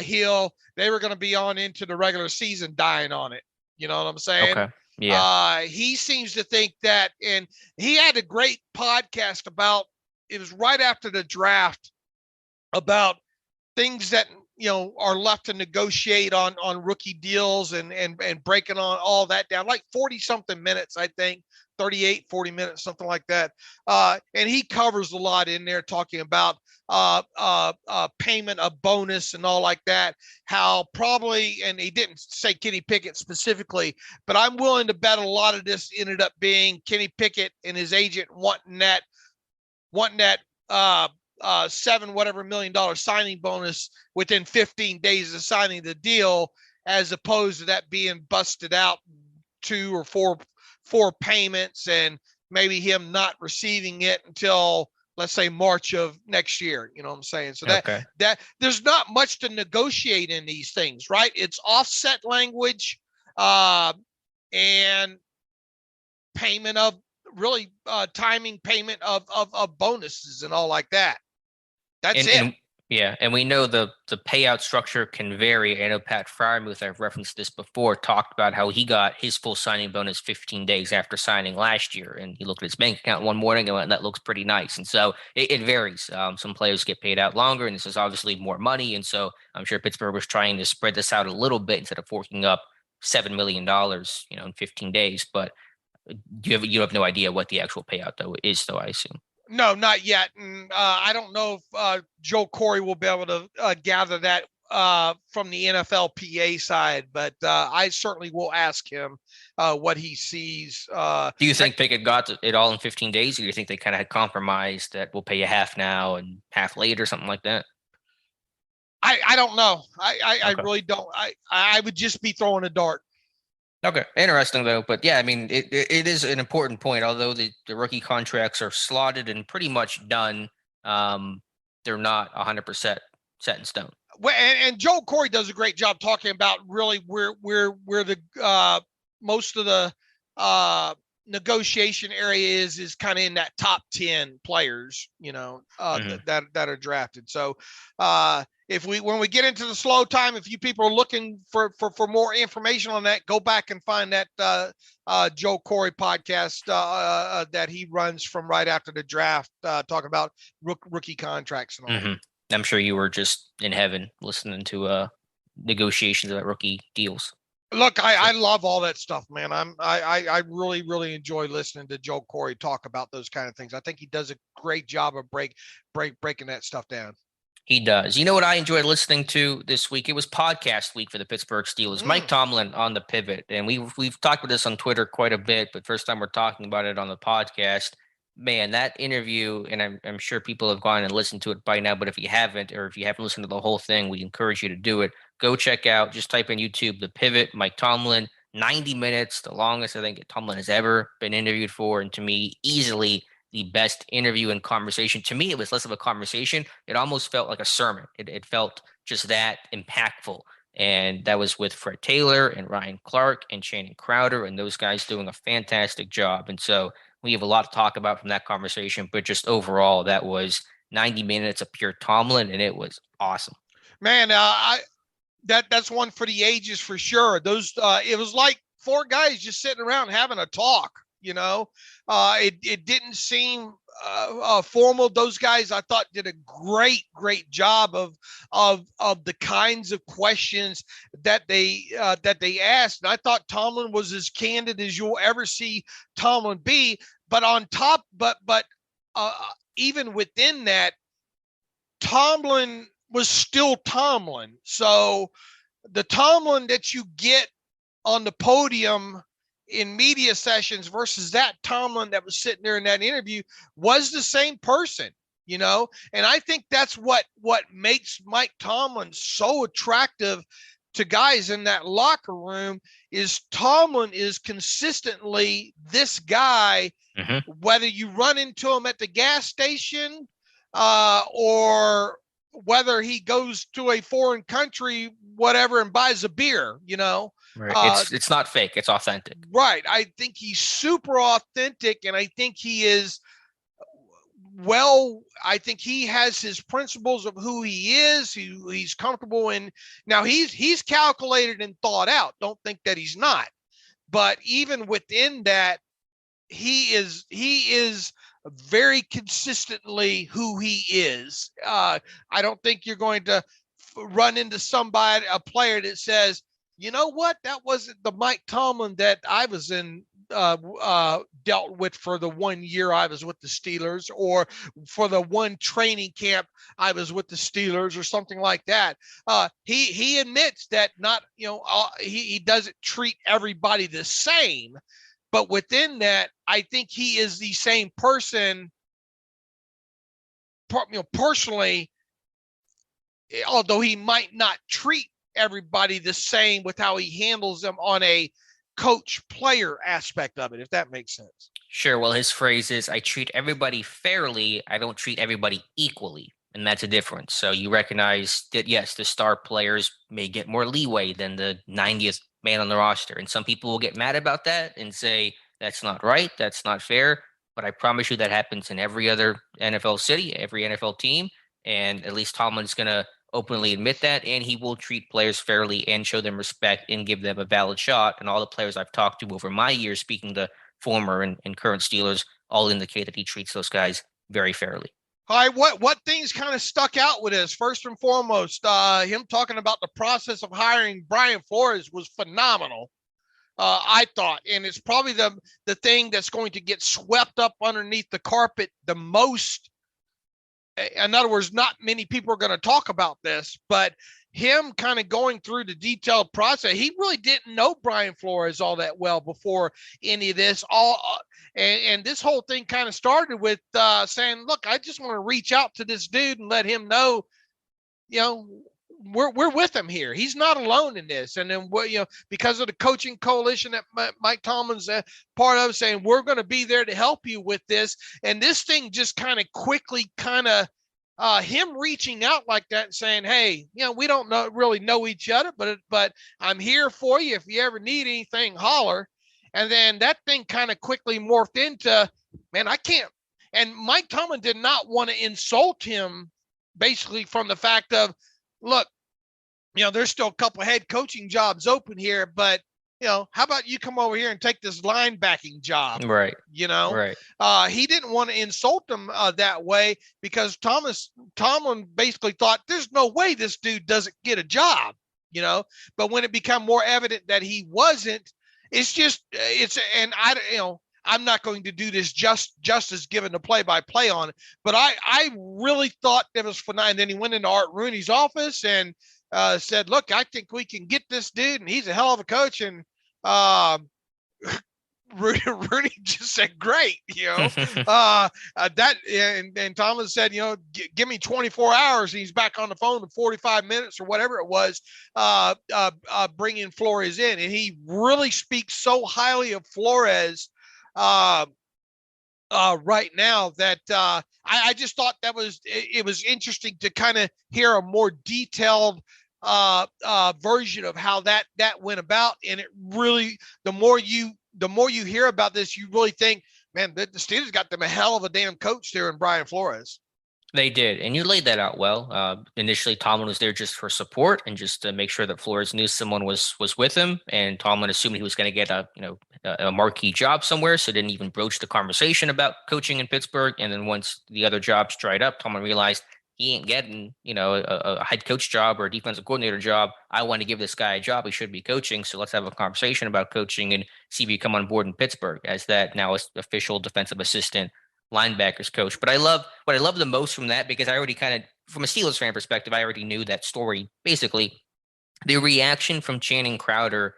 hill, they were going to be on into the regular season dying on it. You know what I'm saying? Okay. Yeah. He seems to think that, and he had a great podcast about, it was right after the draft, about things that are left to negotiate on rookie deals and breaking on all that down, like 40 something minutes, I think 38, 40 minutes, something like that. And he covers a lot in there, talking about payment of bonus and all like that, how probably, and he didn't say Kenny Pickett specifically, but I'm willing to bet a lot of this ended up being Kenny Pickett and his agent wanting that $7 million signing bonus within 15 days of signing the deal, as opposed to that being busted out 2 or 4 payments, and maybe him not receiving it until, let's say, March of next year. You know what I'm saying? So that there's not much to negotiate in these things, right? It's offset language and payment of timing payment of bonuses and all like that. That's it. And we know the payout structure can vary. I know Pat Fryermuth, I've referenced this before, talked about how he got his full signing bonus 15 days after signing last year. And he looked at his bank account one morning and went, that looks pretty nice. And so it varies. Some players get paid out longer, and this is obviously more money. And so I'm sure Pittsburgh was trying to spread this out a little bit instead of forking up $7 million, in 15 days. But you have no idea what the actual payout is, I assume. No, not yet. And I don't know if Joe Corey will be able to gather that from the NFLPA side, but I certainly will ask him what he sees. Do you think Pickett got it all in 15 days, or do you think they kind of had compromised that we'll pay you half now and half later, something like that? I don't know. I really don't. I would just be throwing a dart. Okay. Interesting, though. But yeah, I mean, it is an important point. Although the rookie contracts are slotted and pretty much done, they're not 100% set in stone. Well, and Joe Corey does a great job talking about really where the most of the negotiation area is kind of in that top 10 players, that are drafted. So when we get into the slow time, if you people are looking for more information on that, go back and find that Joe Corey podcast that he runs from right after the draft, talking about rookie contracts and all. Mm-hmm. I'm sure you were just in heaven listening to negotiations about rookie deals. Look, I love all that stuff, man. I really, really enjoy listening to Joe Corey talk about those kind of things. I think he does a great job of breaking that stuff down. He does. You know what I enjoyed listening to this week? It was podcast week for the Pittsburgh Steelers. Mike Tomlin on the pivot. And we've talked about this on Twitter quite a bit, but first time we're talking about it on the podcast. man, that interview, and I'm sure people have gone and listened to it by now, but if you haven't, or if you haven't listened to the whole thing, we encourage you to do it. Go check out, just type in YouTube, The Pivot, Mike Tomlin, 90 minutes, the longest I think Tomlin has ever been interviewed for. And to me, easily the best interview and conversation. To me, it was less of a conversation. It almost felt like a sermon. It felt just that impactful. And that was with Fred Taylor and Ryan Clark and Channing Crowder, and those guys doing a fantastic job. And so we have a lot to talk about from that conversation, but just overall, that was 90 minutes of pure Tomlin, and it was awesome. Man, that's one for the ages for sure. Those it was like four guys just sitting around having a talk. It didn't seem formal. Those guys, I thought, did a great job of the kinds of questions that they asked. And I thought Tomlin was as candid as you'll ever see Tomlin be. But on top, but even within that, Tomlin was still Tomlin. So the Tomlin that you get on the podium in media sessions versus that Tomlin that was sitting there in that interview was the same person, and I think that's what makes Mike Tomlin so attractive to guys in that locker room is Tomlin is consistently this guy, whether you run into him at the gas station or whether he goes to a foreign country, whatever, and buys a beer, Right. It's not fake. It's authentic. Right. I think he's super authentic, and I think he is I think he has his principles of who he is, who he's comfortable in. Now he's calculated and thought out. Don't think that he's not. But even within that, he is very consistently who he is. I don't think you're going to run into a player that says, you know what, that wasn't the Mike Tomlin that I was dealt with for the 1 year I was with the Steelers, or for the one training camp I was with the Steelers, or something like that. He admits that he doesn't treat everybody the same, but within that, I think he is the same person, personally, although he might not treat everybody the same with how he handles them on a coach player aspect of it, if that makes sense. Sure. Well, his phrase is, I treat everybody fairly. I don't treat everybody equally. And that's a difference. So you recognize that, yes, the star players may get more leeway than the 90th man on the roster. And some people will get mad about that and say, that's not right. That's not fair. But I promise you that happens in every other NFL city, every NFL team. And at least Tomlin's going to openly admit that, and he will treat players fairly and show them respect and give them a valid shot. And all the players I've talked to over my years, speaking to former and current Steelers, all indicate that he treats those guys very fairly. All right, what things kind of stuck out with us? First and foremost, him talking about the process of hiring Brian Flores was phenomenal, I thought. And it's probably the thing that's going to get swept up underneath the carpet the most. In other words, not many people are going to talk about this, but him kind of going through the detailed process. He really didn't know Brian Flores all that well before any of this. And this whole thing kind of started with saying, look, I just want to reach out to this dude and let him know, we're with him here. He's not alone in this. And then, because of the coaching coalition that Mike Tomlin's part of, saying we're going to be there to help you with this. And this thing just kind of quickly him reaching out like that and saying, hey, we don't really know each other, but I'm here for you. If you ever need anything, holler. And then that thing kind of quickly morphed into, man, I can't. And Mike Tomlin did not want to insult him, basically from the fact of, look, there's still a couple of head coaching jobs open here, but, how about you come over here and take this linebacking job? Right. Right. He didn't want to insult him that way, because Tomlin basically thought there's no way this dude doesn't get a job, but when it became more evident that he wasn't, I'm not going to do this justice given the play-by-play on it, but I really thought that was phenomenal. And then he went into Art Rooney's office and said, look, I think we can get this dude, and he's a hell of a coach. And Rooney just said, "Great," and Tomlin said, give me 24 hours, and he's back on the phone in 45 minutes or whatever it was, bringing Flores in, and he really speaks so highly of Flores right now that I just thought it was interesting to kind of hear a more detailed version of how that went about, and it really the more you hear about this, you really think, man, the Steelers got them a hell of a damn coach there in Brian Flores. They did, and you laid that out well. Initially, Tomlin was there just for support and just to make sure that Flores knew someone was with him, and Tomlin assumed he was going to get a marquee job somewhere, so didn't even broach the conversation about coaching in Pittsburgh. And then once the other jobs dried up, Tomlin realized he ain't getting, a head coach job or a defensive coordinator job. I want to give this guy a job. He should be coaching. So let's have a conversation about coaching and see if you come on board in Pittsburgh as that now official defensive assistant linebackers coach. But what I love the most from that, because I already kind of, from a Steelers fan perspective, I already knew that story. Basically, the reaction from Channing Crowder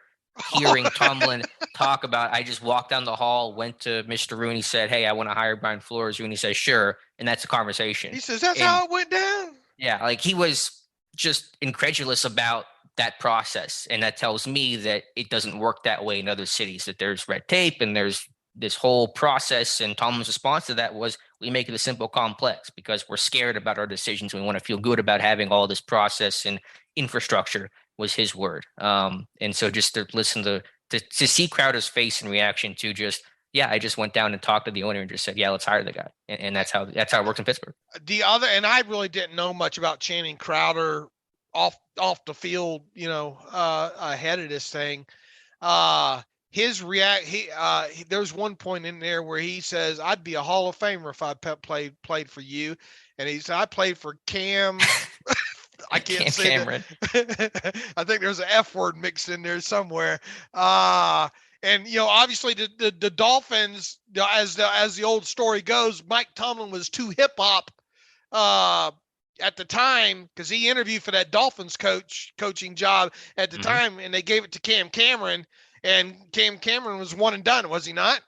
hearing Tomlin talk about, I just walked down the hall, went to Mr. Rooney, said, "Hey, I want to hire Brian Flores." Rooney says, "Sure." And that's the conversation. He says, "That's how it went down." Yeah. Like, he was just incredulous about that process. And that tells me that it doesn't work that way in other cities, that there's red tape and there's this whole process. And Tomlin's response to that was, we make it a simple complex because we're scared about our decisions. We want to feel good about having all this process and infrastructure, was his word. And so just to listen to see Crowder's face and reaction to just, I just went down and talked to the owner and just said, let's hire the guy. And that's how it works in Pittsburgh. And I really didn't know much about Channing Crowder off the field, ahead of this thing. There's one point in there where he says, "I'd be a Hall of Famer if I played for you." And he said, "I played for Cam." I can't Cam say Cameron. that. I think there's an F word mixed in there somewhere. And obviously the Dolphins, as the old story goes, Mike Tomlin was too hip hop at the time, because he interviewed for that Dolphins coaching job at the time, and they gave it to Cam Cameron, and Cam Cameron was one and done, was he not?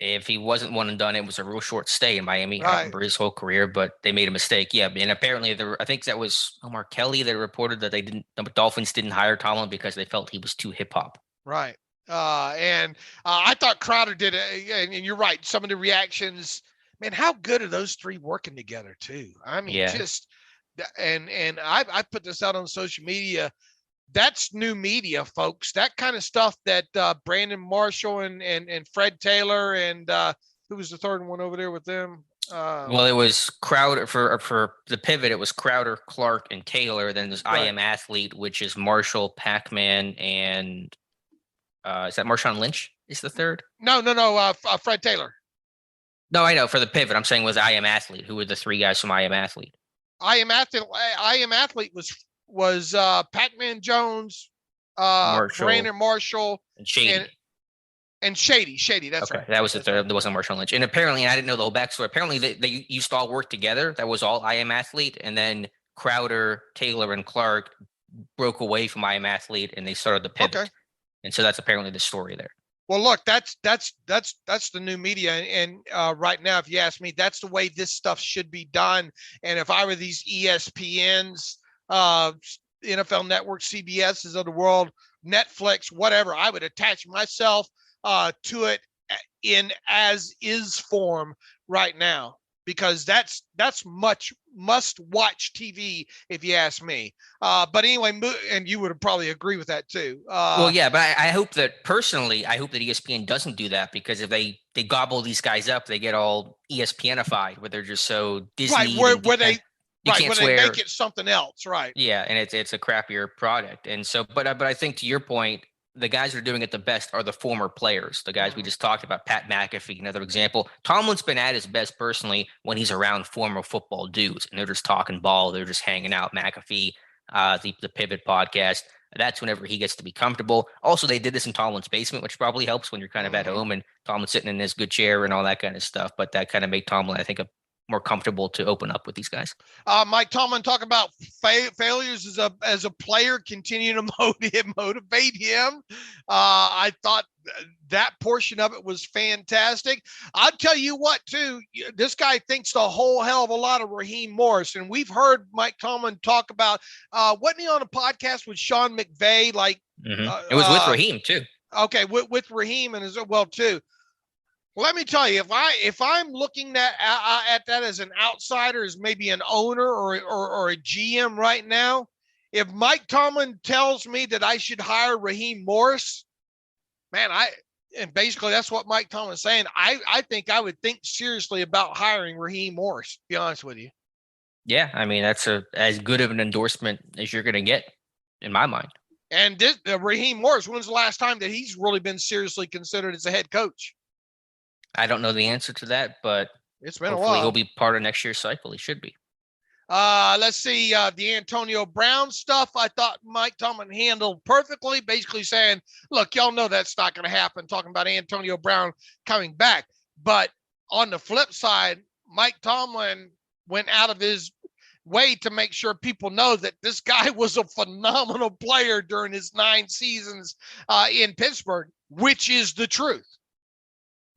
If he wasn't one and done, it was a real short stay in Miami. Right. I remember his whole career, but they made a mistake. Yeah, and apparently I think that was Omar Kelly that reported that the Dolphins didn't hire Tomlin because they felt he was too hip hop. Right. And I thought Crowder did it, and you're right. Some of the reactions, man, how good are those three working together too? I mean, and I put this out on social media. That's new media, folks. That kind of stuff that Brandon Marshall and Fred Taylor and who was the third one over there with them? Well, it was Crowder for the pivot. It was Crowder, Clark, and Taylor. Then there's I Am Athlete, which is Marshall, Pac-Man, and is that Marshawn Lynch? Is the third? No. Fred Taylor. No, I know. For the pivot, I'm saying was I Am Athlete. Who were the three guys from I Am Athlete? I Am Athlete was Pac-Man Jones, Brandon Marshall, and Shady. And Shady. That's right. That was the third. There wasn't Marshawn Lynch. And apparently, I didn't know the whole backstory. Apparently, they used to all work together. That was all I Am Athlete. And then Crowder, Taylor, and Clark broke away from I Am Athlete, and they started the pivot. Okay. And so that's apparently the story there. Well, look, that's the new media, and right now, if you ask me, that's the way this stuff should be done. And if I were these ESPNs, NFL Network, CBS's of the world, Netflix, whatever, I would attach myself to it in as is form right now, because that's much must-watch TV, if you ask me. But anyway, and you would probably agree with that too. Well, yeah, but I hope that personally, ESPN doesn't do that, because if they gobble these guys up, they get all ESPNified, where they're just so Disney. Right, where they swear. They make it something else, right? Yeah, and it's a crappier product. And so, but I think, to your point, the guys that are doing it the best are the former players, the guys we just talked about. Pat McAfee, another example. Tomlin's been at his best personally when he's around former football dudes, and they're just talking ball, they're just hanging out. McAfee, the Pivot podcast, that's whenever he gets to be comfortable. Also, they did this in Tomlin's basement, which probably helps when you're kind of at home and Tomlin's sitting in his good chair and all that kind of stuff. But that kind of made Tomlin, I think, a more comfortable to open up with these guys. Mike Tomlin talk about failures as a player, continue to motivate him. I thought that portion of it was fantastic. I'll tell you what, too, this guy thinks the whole hell of a lot of Raheem Morris. And we've heard Mike Tomlin talk about, wasn't he on a podcast with Sean McVay? Like, it was with Raheem, too. Okay, with Raheem and as well, too. Let me tell you, if I'm looking at that as an outsider, as maybe an owner or a GM right now, if Mike Tomlin tells me that I should hire Raheem Morris, man, and basically that's what Mike Tomlin is saying. I think I would think seriously about hiring Raheem Morris, to be honest with you. Yeah, I mean, that's as good of an endorsement as you're going to get, in my mind. And this, Raheem Morris, when's the last time that he's really been seriously considered as a head coach? I don't know the answer to that, but it's been hopefully a while. He'll be part of next year's cycle. He should be. Let's see, the Antonio Brown stuff, I thought Mike Tomlin handled perfectly, basically saying, look, y'all know that's not going to happen, talking about Antonio Brown coming back. But on the flip side, Mike Tomlin went out of his way to make sure people know that this guy was a phenomenal player during his 9 seasons in Pittsburgh, which is the truth.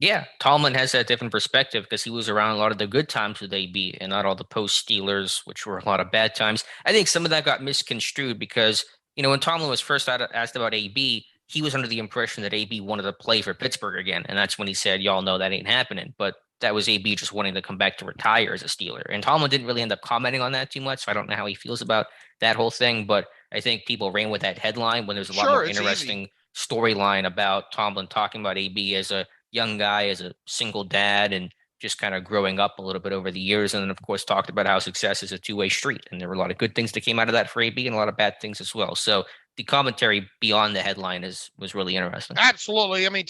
Yeah, Tomlin has that different perspective because he was around a lot of the good times with AB and not all the post-Steelers, which were a lot of bad times. I think some of that got misconstrued because, when Tomlin was first asked about AB, he was under the impression that AB wanted to play for Pittsburgh again. And that's when he said, y'all know that ain't happening. But that was AB just wanting to come back to retire as a Steeler. And Tomlin didn't really end up commenting on that too much. So I don't know how he feels about that whole thing. But I think people ran with that headline when there's a lot more interesting storyline about Tomlin talking about AB as a young guy, as a single dad, and just kind of growing up a little bit over the years. And then, of course, talked about how success is a two-way street. And there were a lot of good things that came out of that for AB and a lot of bad things as well. So the commentary beyond the headline was really interesting. Absolutely. I mean,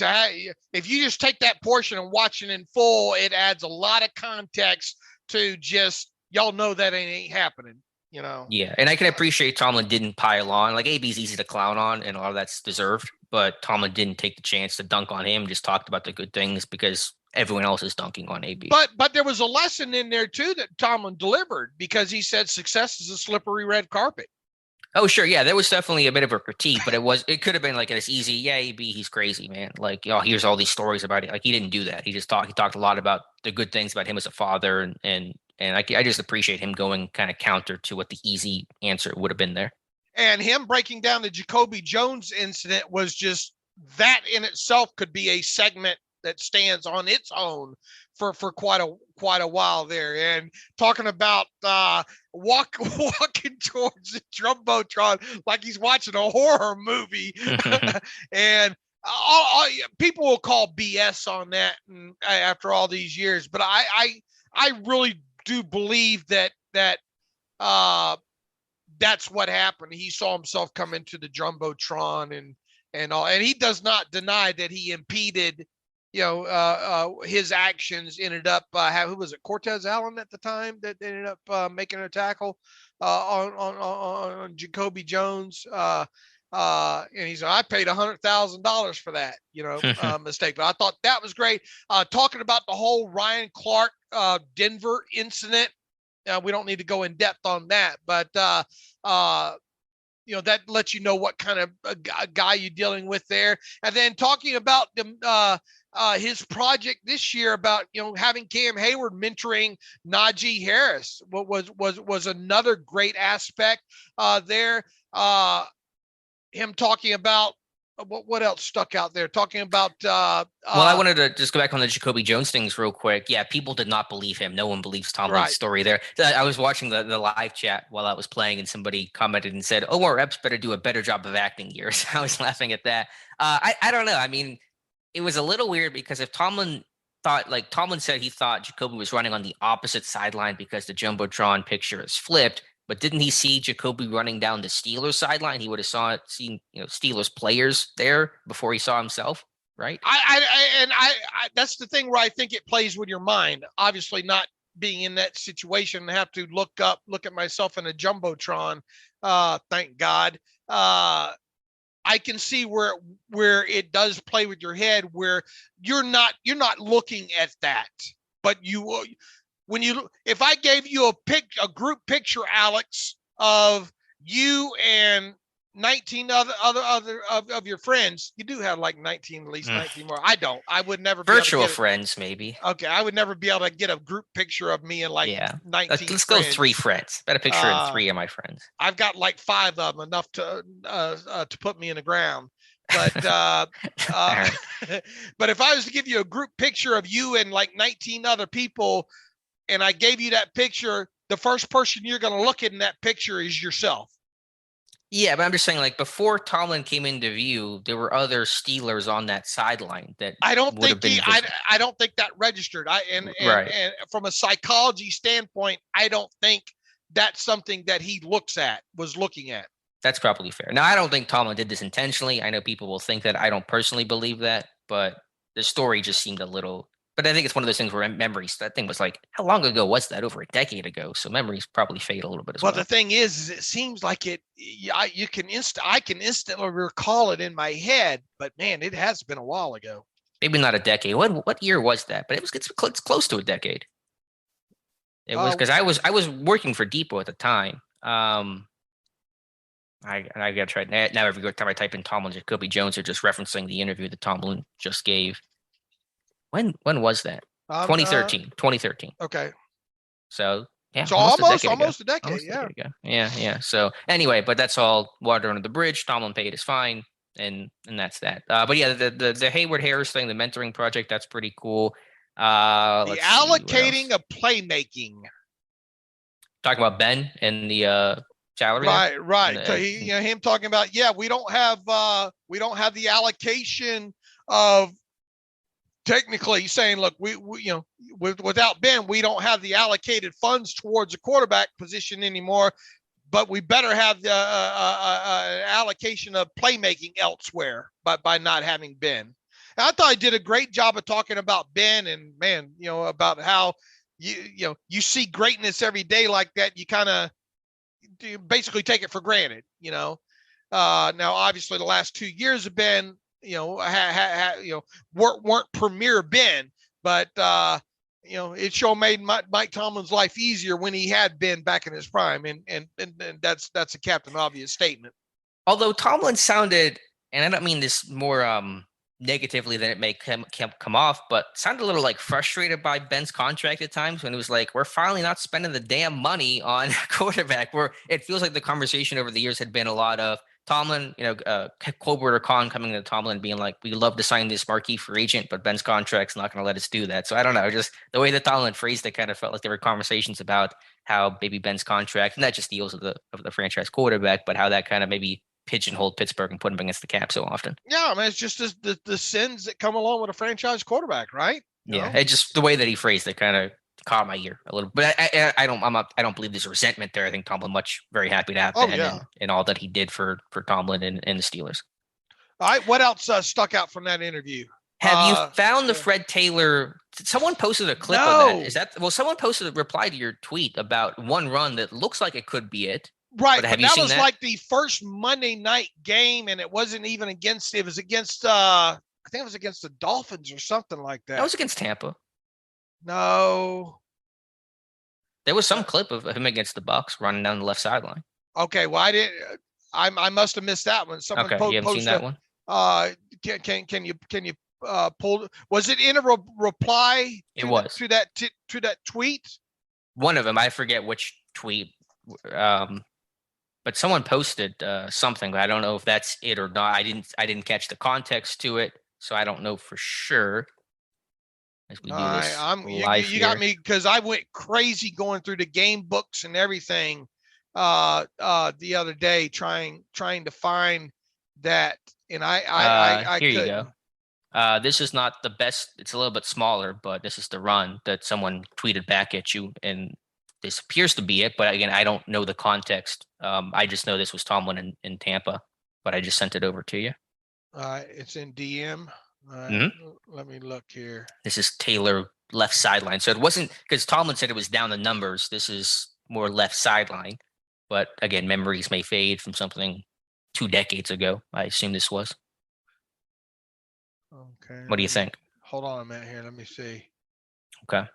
if you just take that portion and watch it in full, it adds a lot of context to just, y'all know that ain't happening. Yeah, and I can appreciate Tomlin didn't pile on. Like, AB's easy to clown on, and a lot of that's deserved. But Tomlin didn't take the chance to dunk on him, just talked about the good things because everyone else is dunking on AB. But there was a lesson in there, too, that Tomlin delivered because he said success is a slippery red carpet. Oh, sure. Yeah, there was definitely a bit of a critique, but it could have been like this easy, yeah, AB, he's crazy, man. Like, here's all these stories about it. Like, he didn't do that. He talked a lot about the good things about him as a father, and I just appreciate him going kind of counter to what the easy answer would have been there. And him breaking down the Jacoby Jones incident was just, that in itself could be a segment that stands on its own for quite a while there. And talking about walking towards the Jumbotron like he's watching a horror movie. And all people will call BS on that after all these years. But I really do believe that that's what happened. He saw himself come into the Jumbotron and all, and he does not deny that he impeded, his actions. Ended up, who was it? Cortez Allen at the time that ended up making a tackle on Jacoby Jones. And he said, I paid $100,000 for that, mistake. But I thought that was great. Talking about the whole Ryan Clark, Denver incident. We don't need to go in depth on that, but that lets you know what kind of a guy you're dealing with there. And then talking about his project this year about, having Cam Hayward mentoring Najee Harris was another great aspect there. Him talking about what else stuck out there? Talking about I wanted to just go back on the Jacoby Jones things real quick. Yeah, people did not believe him. No one believes Tomlin's story there. I was watching the live chat while I was playing, and somebody commented and said, Omar Epps better do a better job of acting here. So I was laughing at that. I don't know. I mean, it was a little weird because if Tomlin said he thought Jacoby was running on the opposite sideline because the Jumbotron picture is flipped. But didn't he see Jacoby running down the Steelers sideline? He would have seen Steelers players there before he saw himself, right? I that's the thing where I think it plays with your mind. Obviously, not being in that situation, I have to look at myself in a Jumbotron. Thank God. I can see where it does play with your head, where you're not looking at that, but if I gave you a group picture, Alex, of you and 19 other of your friends, you do have like 19, at least 19 more. I don't. I would never be virtual able to get friends, maybe. Okay, I would never be able to get a group picture of me and like 19 Let's friends. go 3 friends. Got a picture of 3 of my friends. I've got like 5 of them, enough to put me in the ground. But but if I was to give you a group picture of you and like 19 other people, and I gave you that picture, the first person you're going to look at in that picture is yourself. Yeah, but I'm just saying, like, before Tomlin came into view, there were other Steelers on that sideline that I don't would have think been I don't think that registered. And from a psychology standpoint, I don't think that's something that he was looking at. That's probably fair. Now, I don't think Tomlin did this intentionally. I know people will think that. I don't personally believe that, but the story just seemed a little. But I think it's one of those things where memories. That thing was like, how long ago was that? Over a decade ago. So memories probably fade a little bit as well. Well, the thing is it seems like I can instantly recall it in my head, but man, it has been a while ago. Maybe not a decade. What year was that? But it's close to a decade. It was because I was working for Depot at the time. I gotta try now. Every time I type in Tomlin Jacoby Jones, they're just referencing the interview that Tomlin just gave. When was that? 2013. 2013. Okay. So yeah, so almost a decade. Yeah. So anyway, but that's all water under the bridge. Tomlin paid is fine, and that's that. But yeah, the Hayward Harris thing, the mentoring project, that's pretty cool. The allocating of playmaking. Talking about Ben and the salary. Right. So him talking about, we don't have the allocation of. Technically, he's saying, look, we without Ben, we don't have the allocated funds towards the quarterback position anymore, but we better have the allocation of playmaking elsewhere by not having Ben. And I thought he did a great job of talking about Ben and, man, about how you see greatness every day like that. You kind of basically take it for granted, Now, obviously, the last 2 years have been, weren't premier Ben, but it sure made Mike Tomlin's life easier when he had Ben back in his prime, and that's a Captain Obvious statement. Although Tomlin sounded, and I don't mean this more negatively than it may come off, but sounded a little like frustrated by Ben's contract at times when it was like, we're finally not spending the damn money on quarterback. Where it feels like the conversation over the years had been a lot of Tomlin, Colbert or Khan coming to Tomlin being like, we love to sign this marquee free agent, but Ben's contract's not going to let us do that. So I don't know, just the way that Tomlin phrased it kind of felt like there were conversations about how maybe Ben's contract, not just deals of the franchise quarterback, but how that kind of maybe pigeonholed Pittsburgh and put him against the cap so often. Yeah, I mean, it's just the sins that come along with a franchise quarterback, right? It just the way that he phrased it kind of caught my ear a little. But I don't believe there's resentment there. I think Tomlin very happy to have Ben and all that he did for Tomlin and the Steelers. All right, what else stuck out from that interview? Have you found the Fred Taylor? Someone posted a clip of that. Someone posted a reply to your tweet about one run that looks like it could be it. Right, but that was like the first Monday night game, and it wasn't even against. It was against. I think it was against the Dolphins or something like that. That was against Tampa. No, there was some clip of him against the Bucs running down the left sideline. Okay, well, I didn't. I must have missed that one. Someone you haven't seen that one. Can you pull? Was it in a reply? It was to that tweet. One of them, I forget which tweet. But someone posted something, but I don't know if that's it or not. I didn't catch the context to it, so I don't know for sure. As we do this you got me because I went crazy going through the game books and everything the other day trying to find that, and I here you go. This is not the best. It's a little bit smaller, but this is the run that someone tweeted back at you, and this appears to be it, but again, I don't know the context. I just know this was Tomlin in Tampa, but I just sent it over to you. It's in DM. Let me look here. This is Taylor left sideline. So it wasn't because Tomlin said it was down the numbers. This is more left sideline. But again, memories may fade from something 2 decades ago. I assume this was. Okay. What do you think? Hold on a minute here. Let me see. Okay.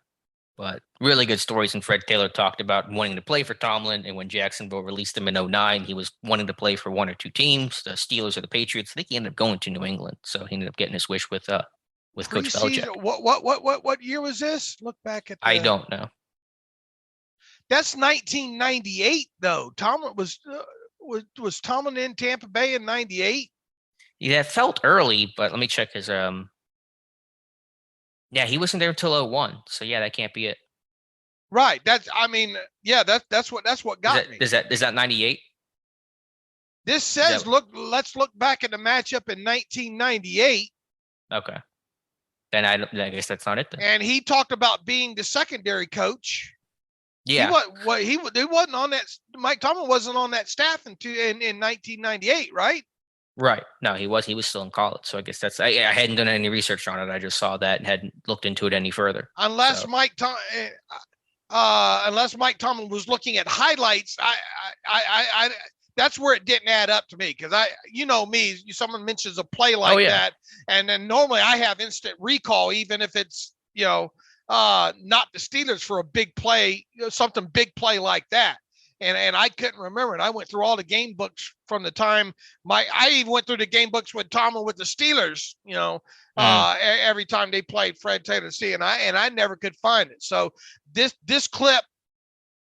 But really good stories. And Fred Taylor talked about wanting to play for Tomlin. And when Jacksonville released him in 2009, he was wanting to play for one or two teams, the Steelers or the Patriots. I think he ended up going to New England. So he ended up getting his wish with Coach Belichick. What year was this? Look back at I don't know. That's 1998, though. Tomlin was Tomlin in Tampa Bay in 98? Yeah, it felt early, but let me check his Yeah, he wasn't there until 2001. So yeah, that can't be it. Right. That's what got me. Is that 98? This says let's look back at the matchup in 1998. Okay. Then I guess that's not it then. And he talked about being the secondary coach. Yeah. He wasn't on that. Mike Tomlin wasn't on that staff in 1998, right? Right. No, he was still in college. So I guess that's, I hadn't done any research on it. I just saw that and hadn't looked into it any further. Unless Mike Tomlin was looking at highlights, I that's where it didn't add up to me. Cause me, someone mentions a play like that. And then normally I have instant recall, even if it's, not the Steelers for a big play, something big play like that. And I couldn't remember it. I went through all the game books from the time I even went through the game books with Tomlin with the Steelers, every time they played Fred Taylor. And I never could find it. So this clip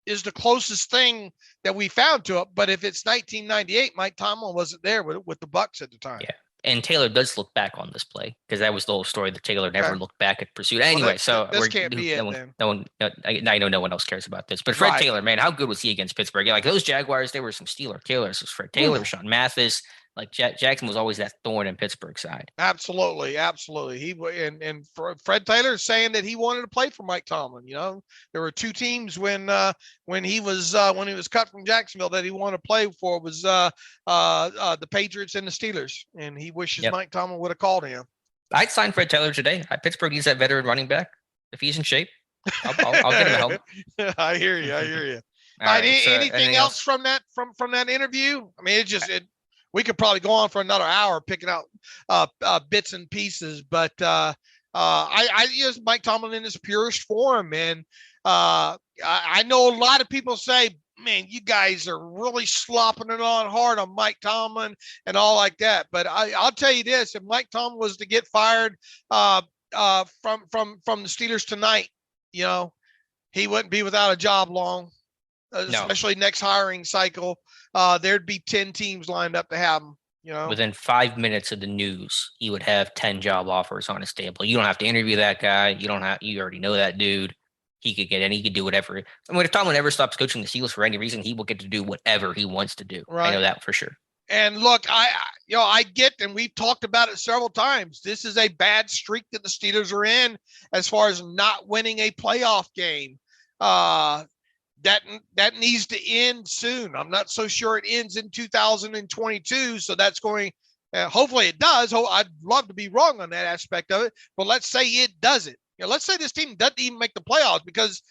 is the closest thing that we found to it. But if it's 1998, Mike Tomlin wasn't there with the Bucks at the time. Yeah. And Taylor does look back on this play because that was the whole story that Taylor never looked back at pursuit. Anyway, this can't be it. I know no one else cares about this. But Fred Taylor, man, how good was he against Pittsburgh? Like those Jaguars, they were some Steeler killers. It was Fred Taylor, Sean Mathis. Like Jackson was always that thorn in Pittsburgh's side. Absolutely. He and Fred Taylor saying that he wanted to play for Mike Tomlin. There were two teams when he was cut from Jacksonville that he wanted to play for was the Patriots and the Steelers, and he wishes Mike Tomlin would have called him. I'd sign Fred Taylor today. Pittsburgh needs that veteran running back. If he's in shape, I'll get him help. I hear you. All right, anything else from that interview? I mean, we could probably go on for another hour picking out bits and pieces, but I use Mike Tomlin in his purest form. And I know a lot of people say, man, you guys are really slopping it on hard on Mike Tomlin and all like that. But I'll tell you this, if Mike Tomlin was to get fired from the Steelers tonight, he wouldn't be without a job long. Especially next hiring cycle, there'd be 10 teams lined up to have him. Within 5 minutes of the news, he would have 10 job offers on his table. You don't have to interview that guy. You already know that dude. He could do whatever. I mean, if Tomlin ever stops coaching the Steelers for any reason, he will get to do whatever he wants to do. Right. I know that for sure. And look, I get, and we've talked about it several times. This is a bad streak that the Steelers are in as far as not winning a playoff game. That needs to end soon. I'm not so sure it ends in 2022. So that's going, hopefully it does. I'd love to be wrong on that aspect of it, but let's say it doesn't. Let's say this team doesn't even make the playoffs because,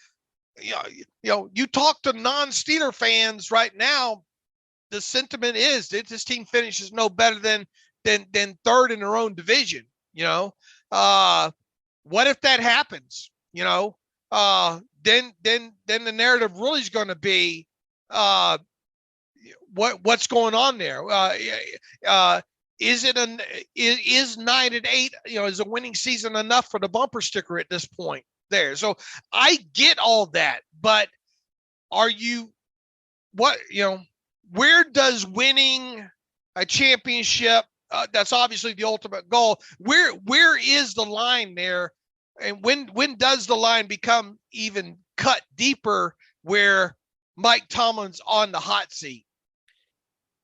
you talk to non-Steeler fans right now, the sentiment is that this team finishes no better than third in their own division. What if that happens? Then the narrative really is going to be what's going on there. Is 9-8? Is a winning season enough for the bumper sticker at this point? There, so I get all that, but are you where does winning a championship? That's obviously the ultimate goal. Where is the line there? And when does the line become even cut deeper where Mike Tomlin's on the hot seat?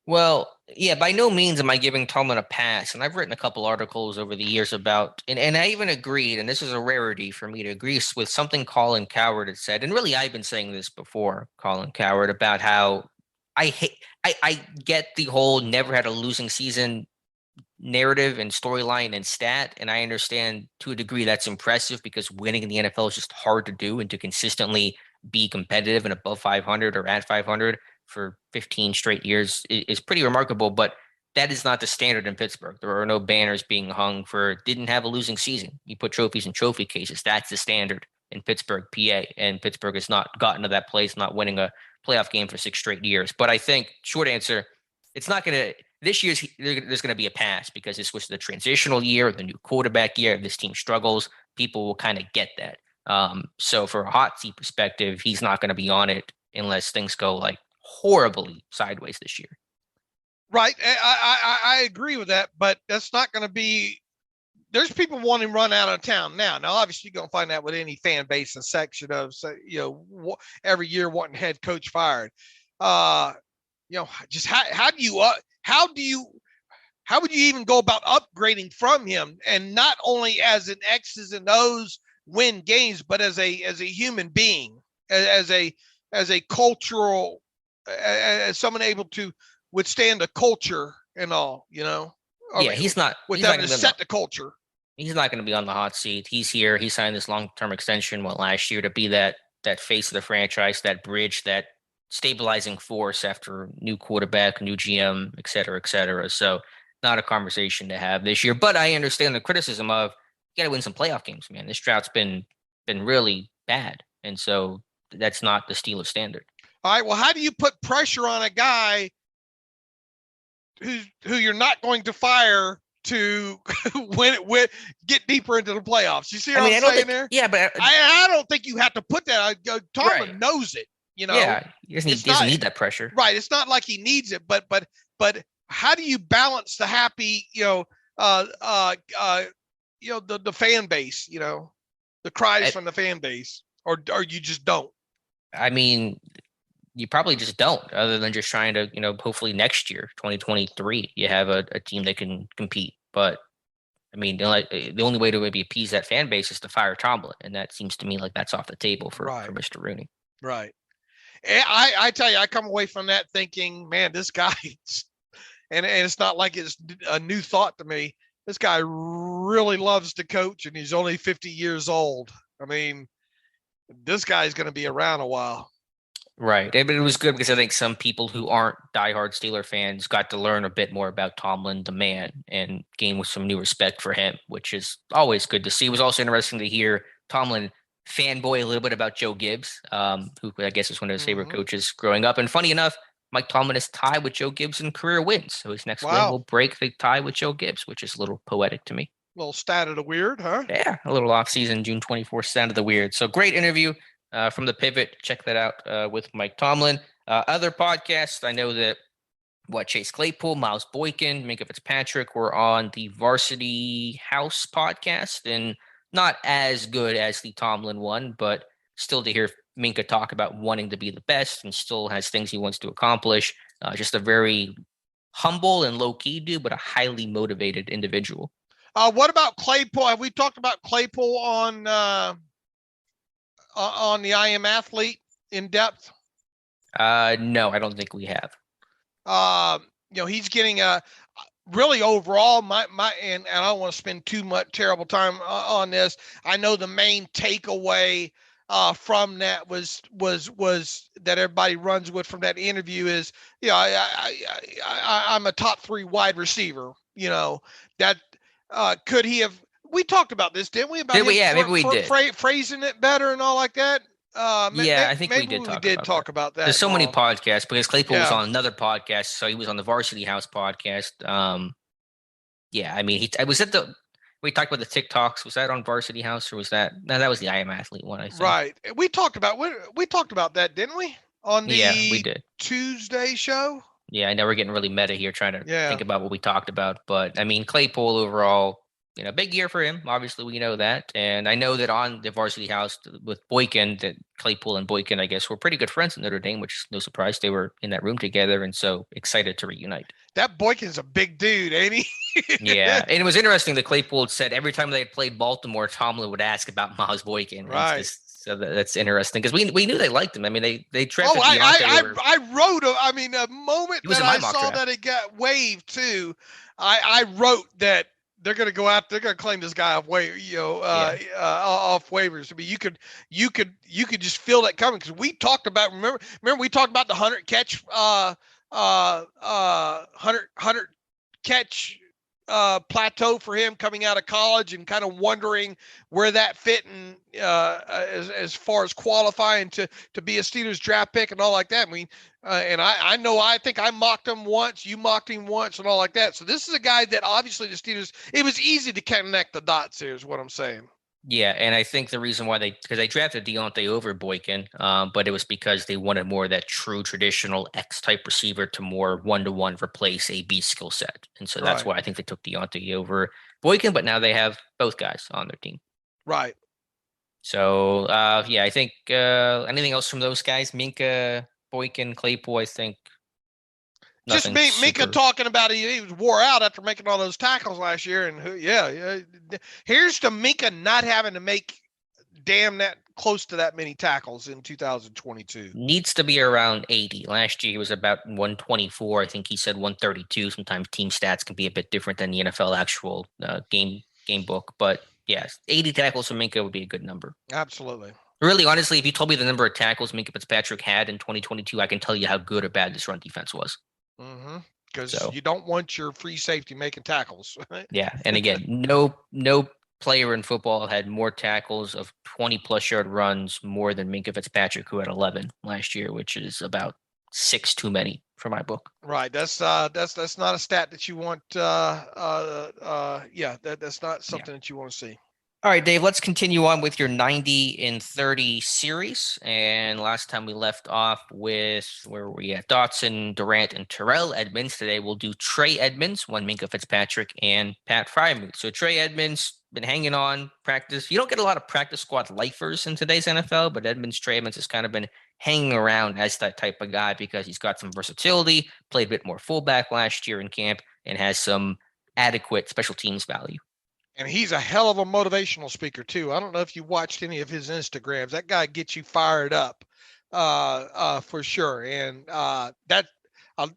Well, yeah, by no means am I giving Tomlin a pass. And I've written a couple articles over the years about, and I even agreed, and this is a rarity for me to agree with something Colin Cowherd had said. And really, I've been saying this before, Colin Cowherd, about how I get the whole never had a losing season narrative and storyline and stat. And I understand to a degree that's impressive because winning in the NFL is just hard to do, and to consistently be competitive and above 500 or at 500 for 15 straight years is pretty remarkable. But that is not the standard in Pittsburgh. There are no banners being hung for didn't have a losing season. You put trophies in trophy cases. That's the standard. in Pittsburgh, PA, and Pittsburgh has not gotten to that place, not winning a playoff game for 6 straight years. But I think, short answer, it's not going to – this year's there's going to be a pass because this was the transitional year, the new quarterback year. This team struggles. People will kind of get that. So for a hot seat perspective, he's not going to be on it unless things go like horribly sideways this year. Right. I agree with that, but that's not going to be – there's people wanting to run out of town now. Now, obviously, you're going to find that with any fan base and section of, every year wanting head coach fired. Just how would you even go about upgrading from him, and not only as an X's and O's win games, but as a human being, as a cultural, as someone able to withstand a culture and all, he's not to set the culture. He's not going to be on the hot seat. He's here. He signed this long-term extension last year to be that face of the franchise, that bridge, that stabilizing force after new quarterback, new GM, et cetera, et cetera. So not a conversation to have this year. But I understand the criticism of you got to win some playoff games, man. This drought's been really bad, and so that's not the Steelers standard. All right. Well, how do you put pressure on a guy who you're not going to fire to get deeper into the playoffs? You see what I'm saying there? Yeah, but I don't think you have to put that. Tomlin knows it. Yeah, he doesn't need that pressure. Right. It's not like he needs it, but how do you balance the happy, the fan base, the cries from the fan base, or you just don't? I mean, you probably just don't, other than just trying to, hopefully next year, 2023, you have a team that can compete. But I mean, the only way to maybe appease that fan base is to fire Tomlin, and that seems to me like that's off the table for Mr. Rooney. Right. And I tell you, I come away from that thinking, man, this guy, and it's not like it's a new thought to me. This guy really loves to coach, and he's only 50 years old. I mean, this guy's going to be around a while. Right. But it was good because I think some people who aren't diehard Steeler fans got to learn a bit more about Tomlin, the man, and gain with some new respect for him, which is always good to see. It was also interesting to hear Tomlin fanboy a little bit about Joe Gibbs, who I guess is one of his favorite coaches growing up. And funny enough, Mike Tomlin is tied with Joe Gibbs in career wins. So his next win will break the tie with Joe Gibbs, which is a little poetic to me. A little stat of the weird, huh? Yeah, a little off-season, June 24th, stat of the weird. So great interview from The Pivot. Check that out with Mike Tomlin. Other podcasts, I know that Chase Claypool, Miles Boykin, Minka Fitzpatrick were on the Varsity House podcast, and not as good as the Tomlin one, but still to hear Minka talk about wanting to be the best and still has things he wants to accomplish. Just a very humble and low-key dude, but a highly motivated individual. What about Claypool? Have we talked about Claypool on the I Am Athlete in depth? No, I don't think we have. He's getting really overall and I don't want to spend too much terrible time on this. I know the main takeaway from that was that everybody runs with from that interview is, I'm a top 3 wide receiver. That could he have? We talked about this, didn't we? Maybe we did. Phrasing it better and all like that. I think we did talk about that. There's so many podcasts because Claypool was on another podcast, so he was on the Varsity House podcast. I mean, we talked about the TikToks. Was that on Varsity House or was that? No, that was the I Am Athlete one, I think. Right. We talked about that, didn't we? On the we did. Tuesday show. Yeah, I know we're getting really meta here trying to think about what we talked about, but I mean, Claypool overall, big year for him. Obviously, we know that. And I know that on the Varsity House with Boykin, that Claypool and Boykin, I guess, were pretty good friends in Notre Dame, which is no surprise. They were in that room together and so excited to reunite. That Boykin's a big dude, ain't he? Yeah. And it was interesting that Claypool said every time they had played Baltimore, Tomlin would ask about Miles Boykin. Right. So that's interesting because we knew they liked him. I mean, they drafted I wrote a moment that I saw that it got waived too. I wrote that they're going to go out. They're going to claim this guy off off waivers. I mean, you could just feel that coming because we talked about. Remember we talked about the 100 catch plateau for him coming out of college and kind of wondering where that fit in as far as qualifying to be a Steelers draft pick and all like that. I mean, and I think I mocked him once, you mocked him once and all like that. So this is a guy that obviously the Steelers, it was easy to connect the dots here is what I'm saying. Yeah, and I think the reason why because they drafted Deontay over Boykin, but it was because they wanted more of that true traditional X-type receiver to more one-to-one replace a B skill set. And so that's why I think they took Deontay over Boykin, but now they have both guys on their team. Right. So, yeah, I think anything else from those guys? Minka, Boykin, Claypool, I think. Just Minka talking about he was wore out after making all those tackles last year. And yeah. Here's to Minka not having to make damn that close to that many tackles in 2022. Needs to be around 80. Last year he was about 124. I think he said 132. Sometimes team stats can be a bit different than the NFL actual game book. But yes, 80 tackles for Minka would be a good number. Absolutely. Really, honestly, if you told me the number of tackles Minka Fitzpatrick had in 2022, I can tell you how good or bad this run defense was. Because you don't want your free safety making tackles. Right? Yeah, and again, no player in football had more tackles of 20-plus yard runs more than Minka Fitzpatrick, who had 11 last year, which is about 6 too many for my book. Right. That's not a stat that you want. That's not something that you want to see. All right, Dave, let's continue on with your 90 in 30 series. And last time we left off with where were we at? Dotson, Durant, and Terrell Edmunds. Today we'll do Trey Edmunds, one Minka Fitzpatrick, and Pat Freiermuth. So Trey Edmunds been hanging on practice. You don't get a lot of practice squad lifers in today's NFL, but Trey Edmunds has kind of been hanging around as that type of guy because he's got some versatility, played a bit more fullback last year in camp, and has some adequate special teams value. And he's a hell of a motivational speaker too. I don't know if you watched any of his Instagrams. That guy gets you fired up, for sure. And that,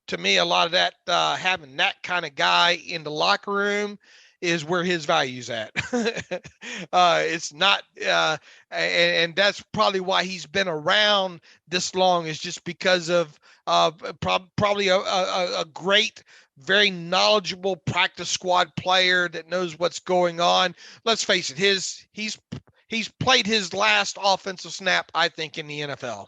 to me, a lot of that having that kind of guy in the locker room is where his value's at. It's not, and that's probably why he's been around this long. Is just because of probably a great, very knowledgeable practice squad player that knows what's going on. Let's face it, he's played his last offensive snap, I think, in the NFL.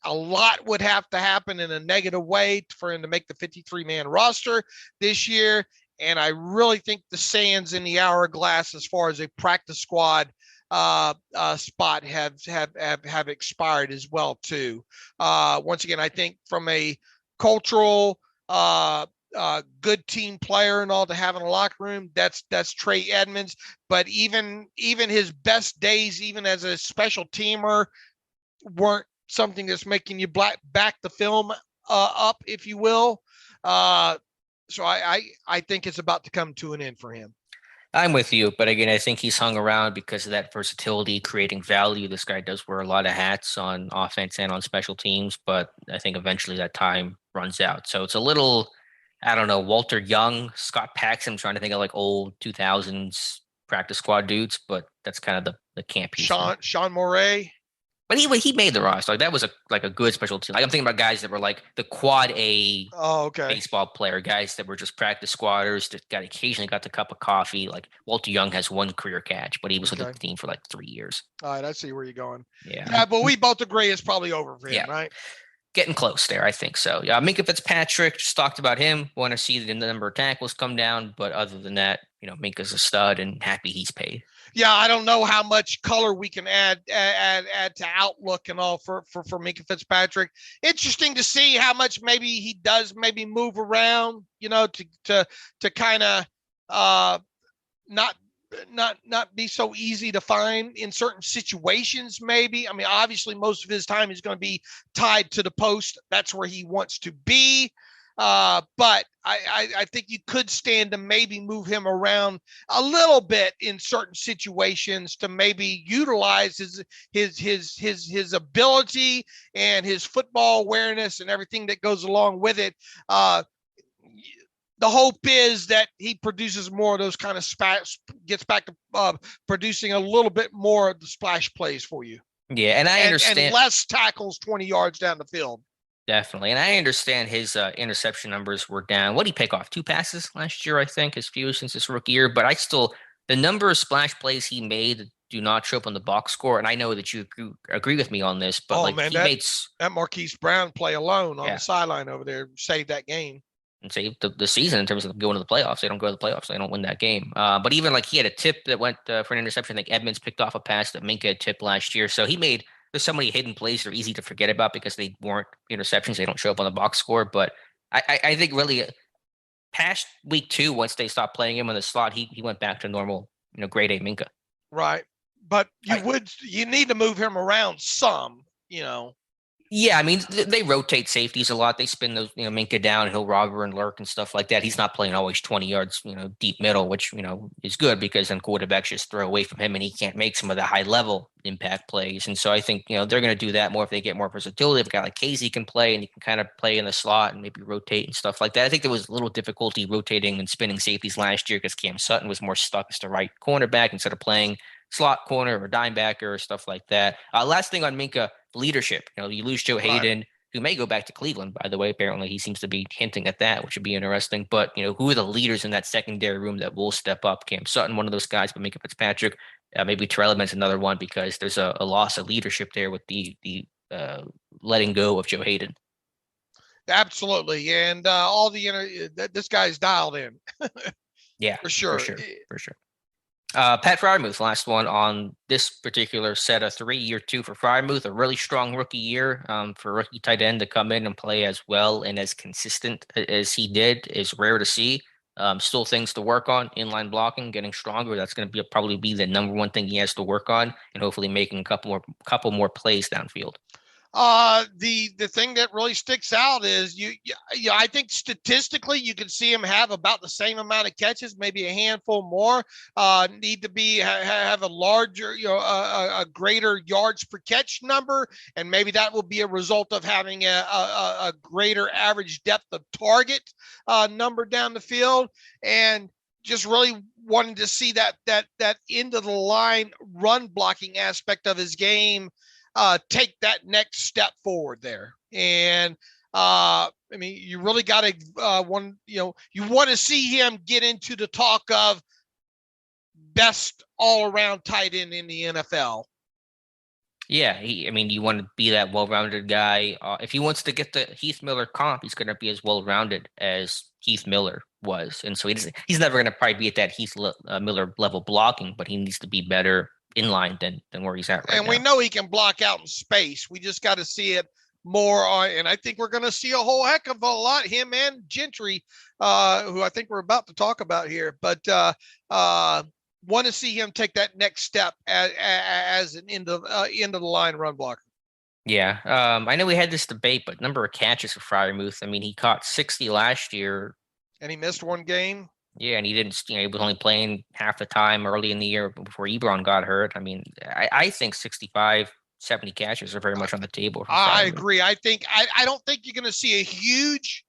A lot would have to happen in a negative way for him to make the 53-man roster this year. And I really think the sands in the hourglass as far as a practice squad spot have expired as well too. Once again, I think from a cultural, good team player and all to have in a locker room, that's Trey Edmunds. But even his best days, even as a special teamer, weren't something that's making you back the film up, if you will. So I think it's about to come to an end for him. I'm with you, but again, I think he's hung around because of that versatility, creating value. This guy does wear a lot of hats on offense and on special teams, but I think eventually that time runs out. So it's a little, I don't know, Walter Young, Scott Paxson. I'm trying to think of like old 2000s practice squad dudes, but that's kind of the camp piece. Sean Moray. But he made the roster. Like that was a good special team. Like I'm thinking about guys that were like the quad A baseball player, guys that were just practice squatters that occasionally got the cup of coffee. Like Walter Young has one career catch, but he was with the team for like 3 years. All right, I see where you're going. Yeah, but we both agree it's probably over for him, right? Getting close there, I think so. Yeah, Minka Fitzpatrick, just talked about him. Want to see the number of tackles come down, but other than that, Minka's a stud and happy he's paid. Yeah, I don't know how much color we can add to outlook and all for Minka Fitzpatrick. Interesting to see how much maybe he does move around, to kind of not be so easy to find in certain situations. Maybe, I mean, obviously most of his time is going to be tied to the post. That's where he wants to be. But I think you could stand to maybe move him around a little bit in certain situations to maybe utilize his ability and his football awareness and everything that goes along with it. The hope is that he produces more of those kind of gets back to producing a little bit more of the splash plays for you. Yeah, and I understand. And less tackles 20 yards down the field. Definitely. And I understand his interception numbers were down. What did he pick off? 2 passes last year, I think, his few since his rookie year. But the number of splash plays he made do not show up on the box score. And I know that you agree with me on this, but Man, that Marquise Brown play alone on the sideline over there saved that game. And save the season in terms of going to the playoffs. They don't go to the playoffs. They don't win that game. But even like he had a tip that went for an interception. I think Edmunds picked off a pass that Minka had tipped last year. So there's so many hidden plays that are easy to forget about because they weren't interceptions. They don't show up on the box score. But I think really past week 2, once they stopped playing him in the slot, he went back to normal, grade A Minka. Right. But you need to move him around some, Yeah, I mean, they rotate safeties a lot. They spin those, Minka down, he'll robber and lurk and stuff like that. He's not playing always 20 yards, deep middle, which, is good because then quarterbacks just throw away from him and he can't make some of the high level impact plays. And so I think, they're going to do that more if they get more versatility. If a guy like Casey can play and he can kind of play in the slot and maybe rotate and stuff like that. I think there was a little difficulty rotating and spinning safeties last year because Cam Sutton was more stuck as the right cornerback instead of playing slot corner or dime backer or stuff like that. Last thing on Minka, leadership. You lose Joe Hayden, who may go back to Cleveland, by the way. Apparently, he seems to be hinting at that, which would be interesting. But, who are the leaders in that secondary room that will step up? Cam Sutton, one of those guys, but Minka Fitzpatrick, maybe Trey Edmunds, another one, because there's a loss of leadership there with the letting go of Joe Hayden. Absolutely. And this guy's dialed in. Yeah, for sure. For sure. Pat Freiermuth, last one on this particular set of 3, year 2 for Freiermuth, a really strong rookie year for a rookie tight end to come in and play as well and as consistent as he did is rare to see. Still things to work on, inline blocking, getting stronger. That's going to probably be the number one thing he has to work on, and hopefully making a couple more plays downfield. The thing that really sticks out is I think statistically you can see him have about the same amount of catches, maybe a handful more. Need to have a larger, a greater yards per catch number, and maybe that will be a result of having a greater average depth of target number down the field, and just really wanting to see that end of the line run blocking aspect of his game take that next step forward there. And you really got to you want to see him get into the talk of best all-around tight end in the NFL. Yeah, you want to be that well-rounded guy. If he wants to get the Heath Miller comp, he's going to be as well-rounded as Heath Miller was. And so he's never going to probably be at that Heath Miller level blocking, but he needs to be better in line than where he's at right now. And we know he can block out in space. We just got to see it more and I think we're going to see a whole heck of a lot, him and Gentry, who I think we're about to talk about here, but want to see him take that next step as an end of the line run blocker. Yeah. I know we had this debate, but number of catches for Freiermuth, he caught 60 last year and he missed one game. Yeah, and he didn't. He was only playing half the time early in the year before Ebron got hurt. I think 65, 70 catches are very much on the table. I agree. I don't think you're going to see a huge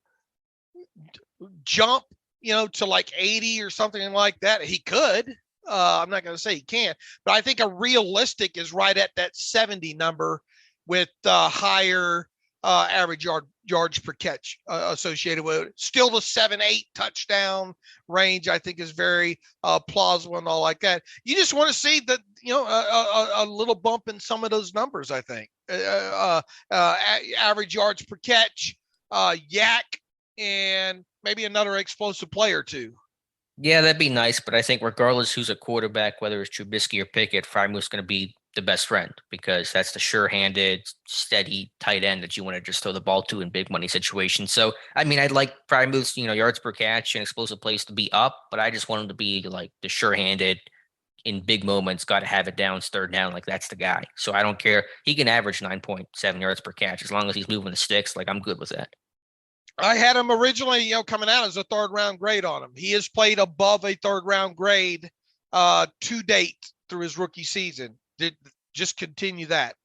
jump, to like 80 or something like that. He could. I'm not going to say he can't, but I think a realistic is right at that 70 number with higher average yards per catch associated with it. Still the 7-8 touchdown range, I think, is very plausible and all like that. You just want to see that, a little bump in some of those numbers, I think. Average yards per catch, yak, and maybe another explosive play or two. Yeah, that'd be nice, but I think regardless who's a quarterback, whether it's Trubisky or Pickett, Freiermuth's going to be the best friend because that's the sure-handed, steady tight end that you want to just throw the ball to in big money situations. So, I'd like Freiermuth's, yards per catch and explosive plays to be up, but I just want him to be like the sure-handed in big moments, got to have it down, third down, like that's the guy. So I don't care. He can average 9.7 yards per catch as long as he's moving the sticks. Like I'm good with that. I had him originally, coming out as a 3rd round grade on him. He has played above a 3rd round grade to date through his rookie season. Just continue that.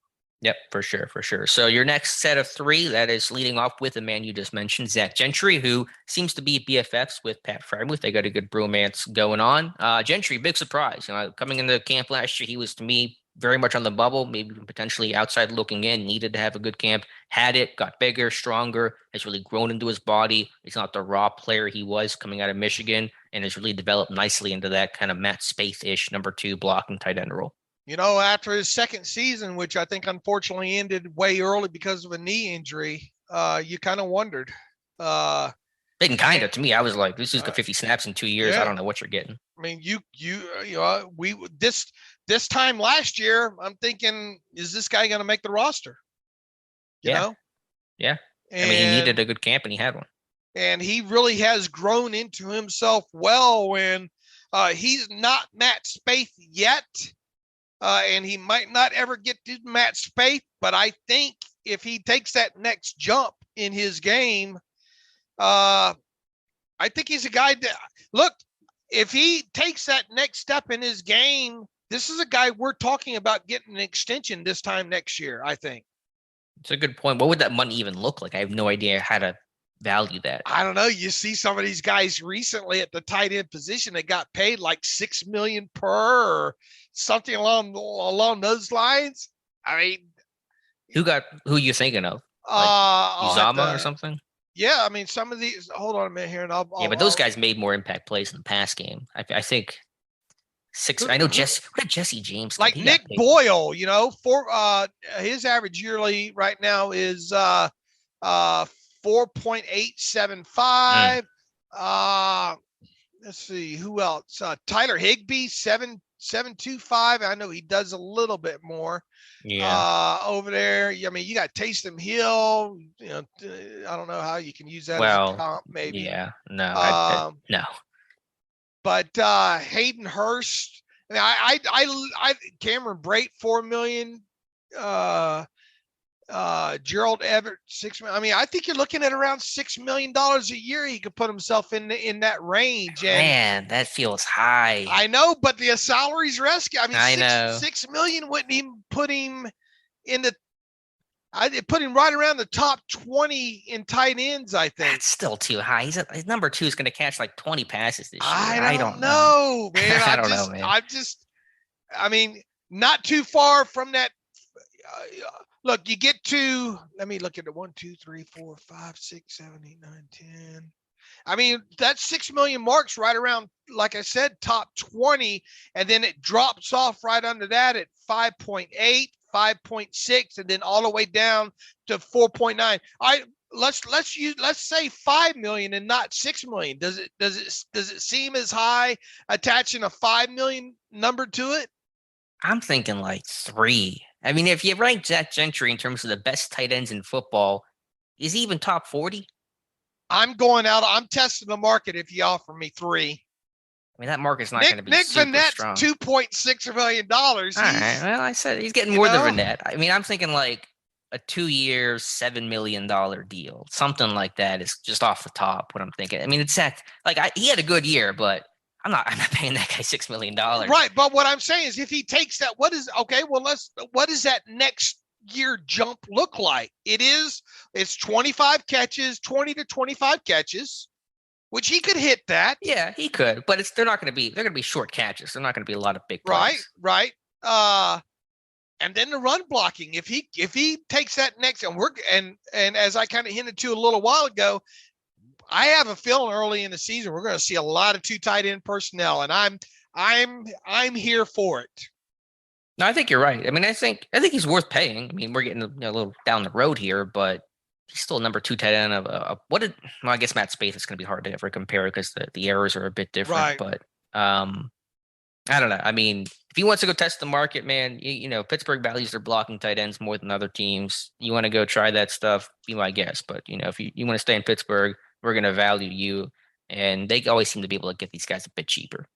Yep, for sure. So your next set of 3, that is leading off with the man you just mentioned, Zach Gentry, who seems to be BFFs with Pat Freiermuth. They got a good bromance going on. Gentry, big surprise. Coming into camp last year, he was, to me, very much on the bubble, maybe even potentially outside looking in, needed to have a good camp, had it, got bigger, stronger, has really grown into his body. He's not the raw player he was coming out of Michigan, and has really developed nicely into that kind of Matt Spaeth-ish number 2 blocking tight end role. After his second season, which I think unfortunately ended way early because of a knee injury, you kind of wondered. Didn't kind of, to me, I was like, this is the 50 snaps in 2 years. Yeah. I don't know what you're getting. I mean, this time last year, I'm thinking, is this guy going to make the roster? You know? Yeah. And, I mean, he needed a good camp, and he had one. And he really has grown into himself well when he's not Matt Spaeth yet. And he might not ever get to Matt Spaeth, but I think if he takes that next jump in his game, I think he's a guy that, look, if he takes that next step in his game, this is a guy we're talking about getting an extension this time next year, I think. It's a good point. What would that money even look like? I have no idea how to value that. I don't know. You see some of these guys recently at the tight end position that got paid like $6 million per or something along those lines. I mean, who you thinking of? Like Uzama or something? Yeah, I mean, some of these. Hold on a minute here, and I'll. Yeah, but those guys made more impact plays in the pass game. I think six. I know Jesse. What did Jesse James? Like Nick Boyle, for his average yearly right now is 4.875. Let's see who else. Tyler Higbee 7.25. I know he does a little bit more. Yeah. Over there. I mean, you got Taysom Hill. I don't know how you can use that as a comp, maybe. Yeah. No. No. But Hayden Hurst. I mean, I Cameron Brate $4 million. Gerald Everett $6 million. I mean, I think you're looking at around $6 million a year. He could put himself in that range. And man, that feels high. I know, but the salaries rescue. I mean, I know. $6 million wouldn't even put him in the. I'd put him right around the top 20 in tight ends, I think. That's still too high. His number 2 is going to catch like 20 passes this year. I don't know, man. I don't know, man. I mean, not too far from that. Look, you get to, let me look at it. 1, 2, 3, 4, 5, 6, 7, 8, 9, 10. I mean, that 6 million marks right around, like I said, top 20. And then it drops off right under that at 5.8, 5.6, and then all the way down to 4.9. Let's say 5 million and not 6 million. Does it seem as high attaching a 5 million number to it? I'm thinking like 3. I mean, if you rank Zach Gentry in terms of the best tight ends in football, is he even top 40? I'm going out. I'm testing the market if you offer me 3. I mean, that market's not going to be Nick super Vanette's strong. $2.6 million. All right. Well, I said he's getting more than Vanette. I mean, I'm thinking like a 2-year, $7 million deal. Something like that is just off the top what I'm thinking. I mean, it's that, like, he had a good year, but I'm not paying that guy $6 million. Right. But what I'm saying is if he takes that, what does that next year jump look like? It's 25 catches, 20 to 25 catches, which he could hit that. Yeah, he could, but they're going to be short catches. They're not going to be a lot of big plays. Right. And then the run blocking. If he takes that next, and as I kind of hinted to a little while ago, I have a feeling early in the season we're going to see a lot of 2 tight end personnel, and I'm here for it. No, I think you're right. I mean, I think he's worth paying. I mean, we're getting a little down the road here, but he's still number 2 tight end of I guess Matt Spaeth is going to be hard to ever compare because the errors are a bit different. Right. But I don't know. I mean, if he wants to go test the market, man, Pittsburgh values their blocking tight ends more than other teams. You want to go try that stuff, be my guest. But if you want to stay in Pittsburgh, we're going to value you, and they always seem to be able to get these guys a bit cheaper.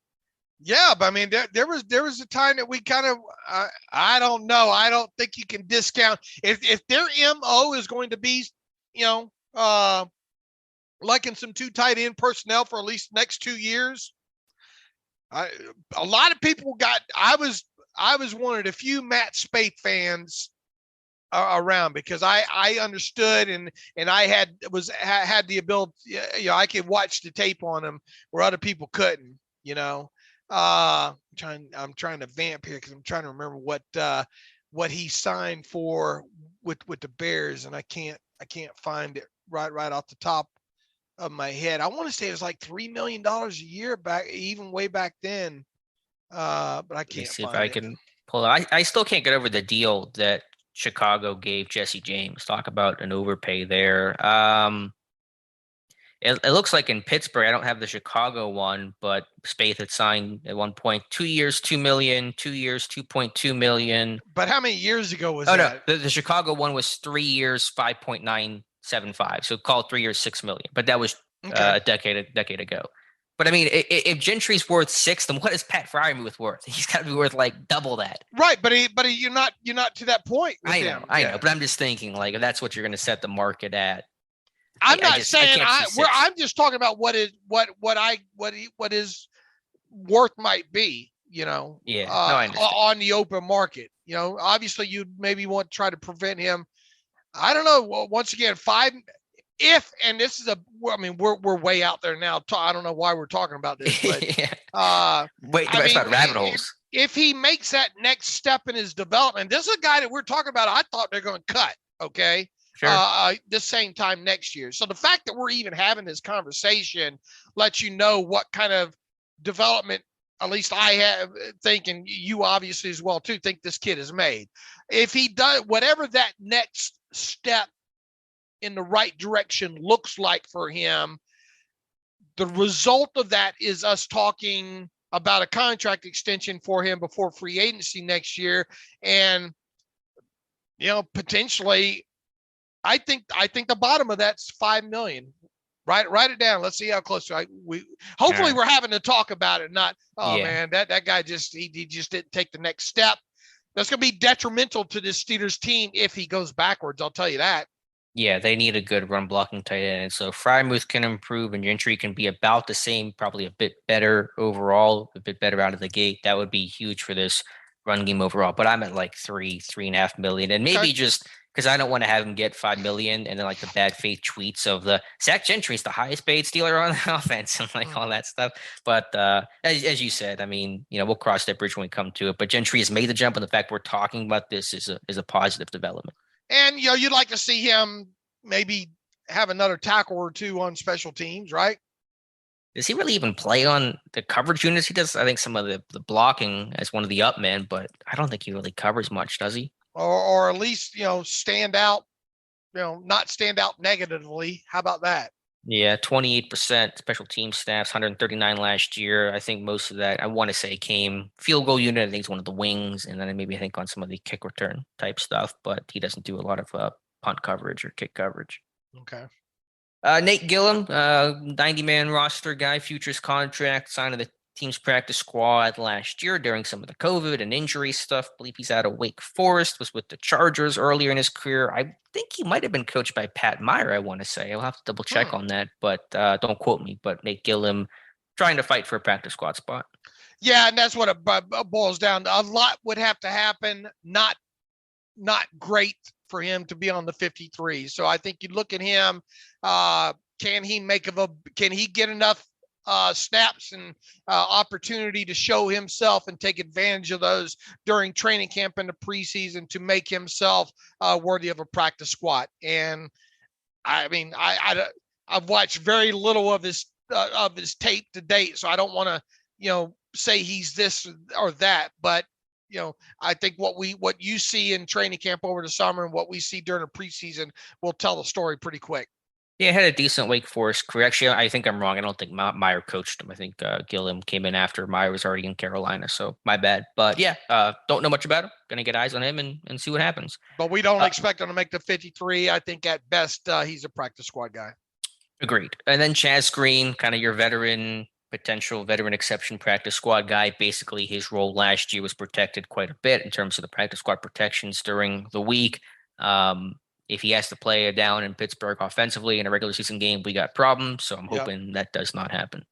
Yeah, but I mean, there was a time that we kind of, I don't know. I don't think you can discount if their MO is going to be, liking some 2 tight end personnel for at least the next 2 years. A lot of people I was one of the few Matt Spaeth fans around because I understood and I had the ability, I could watch the tape on him where other people couldn't, I'm trying to vamp here because I'm trying to remember what he signed for with the Bears, and I can't find it right off the top of my head. I want to say it was like $3 million a year back, even way back then. But I can't see find if I it. can pull it. I still can't get over the deal that Chicago gave Jesse James. Talk about an overpay there. It looks like in Pittsburgh, I don't have the Chicago one, but Spaeth had signed at one point 2 years, 2 million, 2 years, 2.2 million. But how many years ago was that? that? No, the Chicago one was 3 years, 5.975. So call it 3 years, 6 million. But that was a decade ago. But I mean, if Gentry's worth 6, then what is Pat Fryermuth worth? He's got to be worth like double that. Right, but you're not to that point. I know, but I'm just thinking like if that's what you're going to set the market at. I'm not saying I'm just talking about what his worth might be, on the open market. Obviously you'd maybe want to try to prevent him. I don't know. Once again, and this is we're way out there now. I don't know why we're talking about this, but it's about rabbit holes. If he makes that next step in his development, this is a guy that we're talking about. I thought they're going to cut. Okay. Sure. The same time next year. So the fact that we're even having this conversation lets you know what kind of development, at least I have thinking, you obviously as well too, think this kid has made. If he does whatever that next step in the right direction looks like for him, the result of that is us talking about a contract extension for him before free agency next year. And, potentially, I think the bottom of that's $5 million. Write it down. Let's see how close hopefully we're having to talk about it. Not, man, that guy he just didn't take the next step. That's going to be detrimental to this Steelers team if he goes backwards. I'll tell you that. Yeah, they need a good run blocking tight end. And so Fryermuth can improve and Gentry can be about the same, probably a bit better overall, a bit better out of the gate. That would be huge for this run game overall. But I'm at like 3.5 million. And maybe just because I don't want to have him get 5 million and then like the bad faith tweets of the Zach Gentry is the highest paid Steeler on the offense and like all that stuff. But as you said, we'll cross that bridge when we come to it. But Gentry has made the jump, and the fact we're talking about this is a positive development. And, you'd like to see him maybe have another tackle or two on special teams, right? Does he really even play on the coverage units? He does, I think, some of the blocking as one of the up men, but I don't think he really covers much, does he? Or at least, stand out, not stand out negatively. How about that? Yeah, 28% special team snaps, 139 last year. I think most of that, I want to say, came field goal unit. I think it's one of the wings, and then maybe I think on some of the kick return type stuff, but he doesn't do a lot of punt coverage or kick coverage. Okay. Nate Gillum, 90-man roster guy, futures contract, signed of the team's practice squad last year during some of the COVID and injury stuff. I believe he's out of Wake Forest, was with the Chargers earlier in his career. I think he might have been coached by Pat Meyer, I want to say. I'll have to double check on that, but don't quote me. But Nate Gillum trying to fight for a practice squad spot. Yeah, and that's what it boils down to. A lot would have to happen, not great for him to be on the 53. So I think you look at him, can he get enough snaps and opportunity to show himself and take advantage of those during training camp in the preseason to make himself worthy of a practice squad. And I've watched very little of his tape to date, so I don't want to say he's this or that, but I think what you see in training camp over the summer and what we see during the preseason will tell the story pretty quick. Yeah, had a decent Wake Forest career. Actually, I think I'm wrong. I don't think Meyer coached him. I think Gillum came in after Meyer was already in Carolina, so my bad. But yeah, don't know much about him. Going to get eyes on him and see what happens. But we don't expect him to make the 53. I think at best he's a practice squad guy. Agreed. And then Chaz Green, kind of your potential veteran exception practice squad guy. Basically, his role last year was protected quite a bit in terms of the practice squad protections during the week. If he has to play down in Pittsburgh offensively in a regular season game, we got problems. So I'm hoping that does not happen.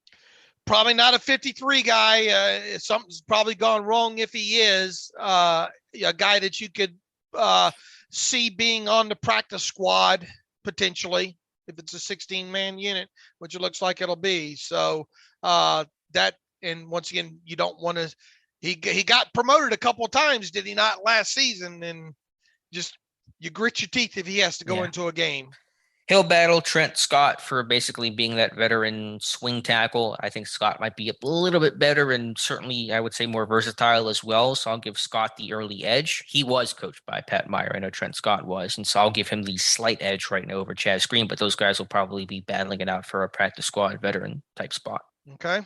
Probably not a 53 guy. Something's probably gone wrong if he is a guy that you could see being on the practice squad potentially if it's a 16-man unit, which it looks like it'll be. So that And once again, you don't want to. He got promoted a couple of times, did he not, last season? And just you grit your teeth if he has to go into a game. He'll battle Trent Scott for basically being that veteran swing tackle. I think Scott might be a little bit better and certainly, I would say, more versatile as well. So I'll give Scott the early edge. He was coached by Pat Meyer. I know Trent Scott was. And so I'll give him the slight edge right now over Chaz Green. But those guys will probably be battling it out for a practice squad veteran type spot. Okay.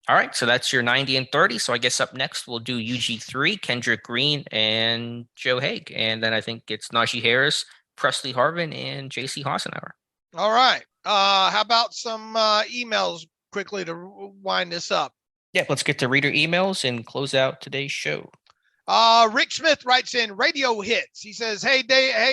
All right. So that's your 90 and 30. So I guess up next we'll do UG3, Kendrick Green, and Joe Haig. And then I think it's Najee Harris, Presley Harvin, and J.C. Hassenauer. All right. How about some emails quickly to wind this up? Yeah, let's get to reader emails and close out today's show. Rick Smith writes in radio hits. He says, hey,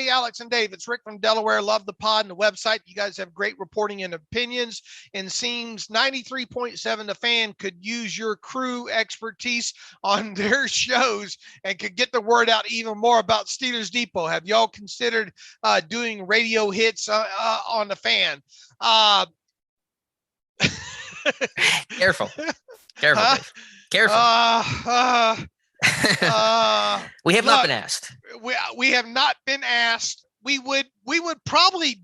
Alex and Dave, it's Rick from Delaware. Love the pod and the website. You guys have great reporting and opinions, and seems 93.7 The Fan could use your crew expertise on their shows and could get the word out even more about Steelers Depot. Have y'all considered doing radio hits on The Fan? Careful. Careful. We have not been asked. We have not been asked. We would probably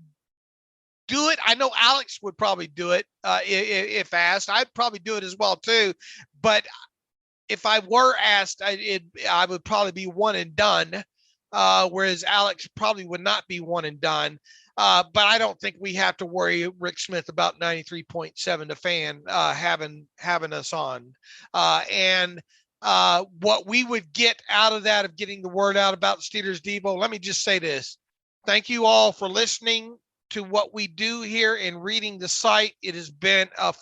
do it. I know Alex would probably do it if asked. I'd probably do it as well too. But if I were asked, I would probably be one and done. Whereas Alex probably would not be one and done. But I don't think we have to worry, Rick Smith, about 93.7 The Fan having us on. And what we would get out of that, of getting the word out about Steelers Depot, let me just say this. Thank you all for listening to what we do here and reading the site. It has been an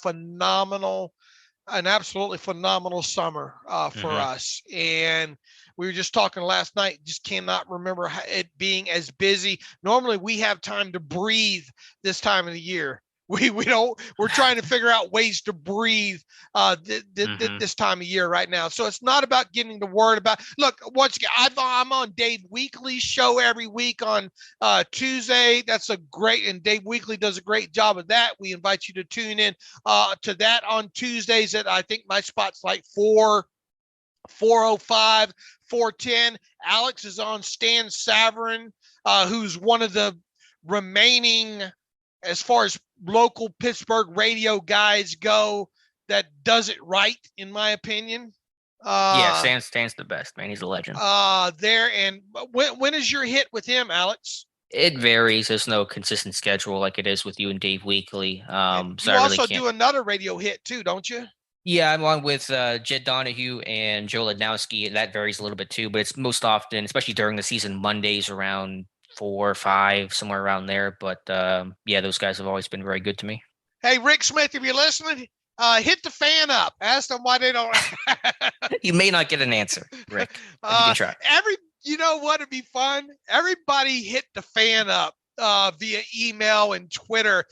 absolutely phenomenal summer for us. And we were just talking last night, just cannot remember it being as busy. Normally we have time to breathe this time of the year. We're trying to figure out ways to breathe this time of year right now. So it's not about getting the word about. Look, once again, I'm on Dave Weekly's show every week on Tuesday. And Dave Weekly does a great job of that. We invite you to tune in to that on Tuesdays. At I think my spot's like 4:05, 4:10. Alex is on Stan Savarin, who's one of the remaining, as far as local Pittsburgh radio guys go, that does it right, in my opinion. Stan's the best, man. He's a legend. And when is your hit with him, Alex? It varies. There's no consistent schedule like it is with you and Dave Weekly. You also do another radio hit too, don't you? Yeah, I'm on with Jed Donahue and Joe Lednowski. That varies a little bit too, but it's most often, especially during the season, Mondays around 4 or 5, somewhere around there. But those guys have always been very good to me. Hey, Rick Smith, if you're listening, hit the fan up. Ask them why they don't. You may not get an answer, Rick. You can try. You know what? It'd be fun. Everybody hit the fan up via email and Twitter.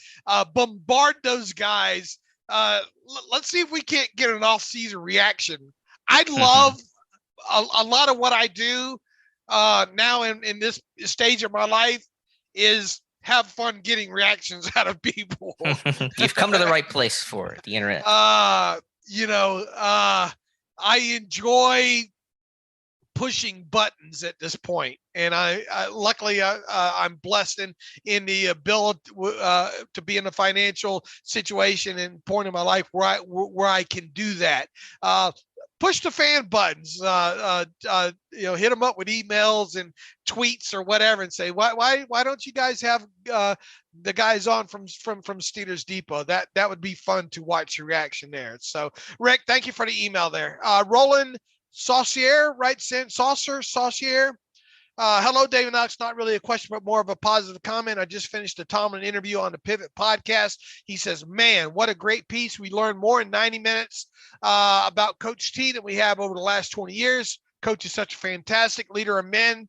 Bombard those guys. Let's see if we can't get an off-season reaction. I'd love a lot of what I do now in this stage of my life is have fun getting reactions out of people. You've come to the right place for it, the internet. I enjoy pushing buttons at this point, and I luckily I'm blessed in the ability to be in a financial situation and point in my life where I can do that. Push the fan buttons, hit them up with emails and tweets or whatever, and say why don't you guys have the guys on from Steelers Depot? That would be fun to watch your reaction there. So Rick, thank you for the email there. Roland Saucier writes in, Saucier. Hello, David Knox. Not really a question, but more of a positive comment. I just finished a Tomlin interview on the Pivot podcast. He says, man, what a great piece. We learned more in 90 minutes about Coach T than we have over the last 20 years. Coach is such a fantastic leader of men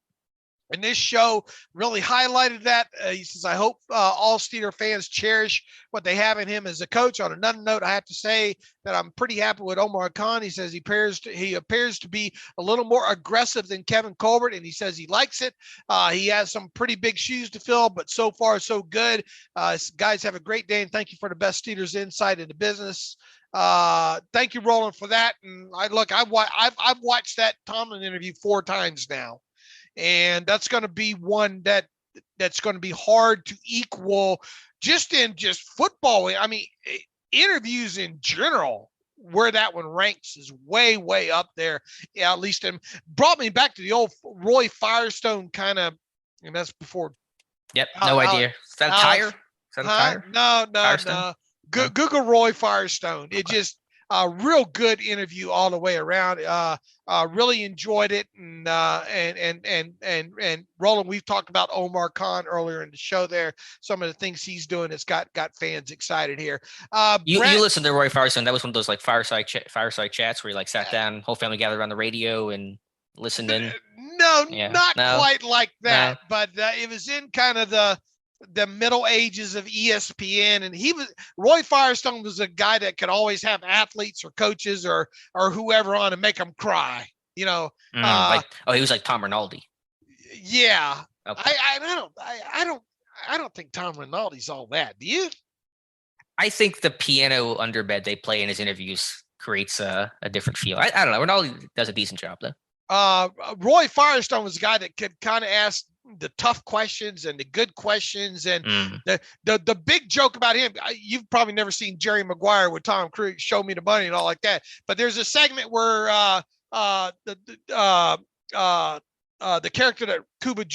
And this show really highlighted that. He says, I hope all Steeler fans cherish what they have in him as a coach. On another note, I have to say that I'm pretty happy with Omar Khan. He says he appears to be a little more aggressive than Kevin Colbert, and he says he likes it. He has some pretty big shoes to fill, but so far so good. Guys, have a great day, and thank you for the best Steelers insight into business. Thank you, Roland, for that. And I've watched that Tomlin interview 4 times now. And that's going to be one that's going to be hard to equal just in football. I mean, interviews in general, where that one ranks is way, way up there. Yeah, at least it brought me back to the old Roy Firestone kind of, and that's before. Yep. No idea. Is that a tire? Is that a tire? No. Google Roy Firestone. It just a real good interview all the way around. Really enjoyed it, and Roland, we've talked about Omar Khan earlier in the show. There, some of the things he's doing has got fans excited here. You listened to Roy Firestone. That was one of those like fireside chats where you like sat down, whole family gathered around the radio and listened in. No, not quite like that, but it was in kind of the middle ages of ESPN, and Roy Firestone was a guy that could always have athletes or coaches or whoever on and make them cry, he was like Tom Rinaldi. Yeah. Okay. I don't think Tom Rinaldi's all that. Do you? I think the piano underbed they play in his interviews creates a different feel. I don't know. Rinaldi does a decent job though. Roy Firestone was a guy that could kind of ask the tough questions and the good questions, and the big joke about him. You've probably never seen Jerry Maguire with Tom Cruise, Show Me the Money and all like that. But there's a segment where the character that Cuba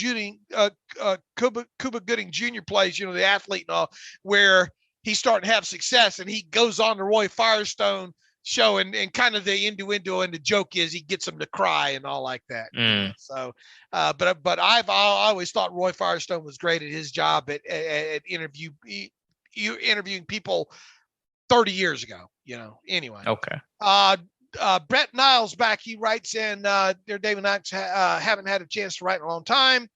Gooding Jr. plays, the athlete and all, where he's starting to have success, and he goes on to Roy Firestone show, and kind of the innuendo, and the joke is he gets him to cry and all like that. So, but I always thought Roy Firestone was great at his job at interviewing people 30 years ago. Anyway. Okay. Brett Niles back. He writes in, dear David and I haven't had a chance to write in a long time.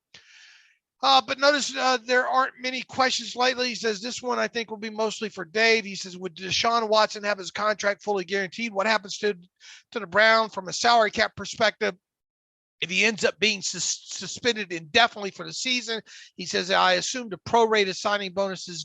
But notice there aren't many questions lately. He says this one I think will be mostly for Dave. He says, would Deshaun Watson have his contract fully guaranteed? What happens to the Browns from a salary cap perspective if he ends up being suspended indefinitely for the season? He says, I assume the prorated signing bonus is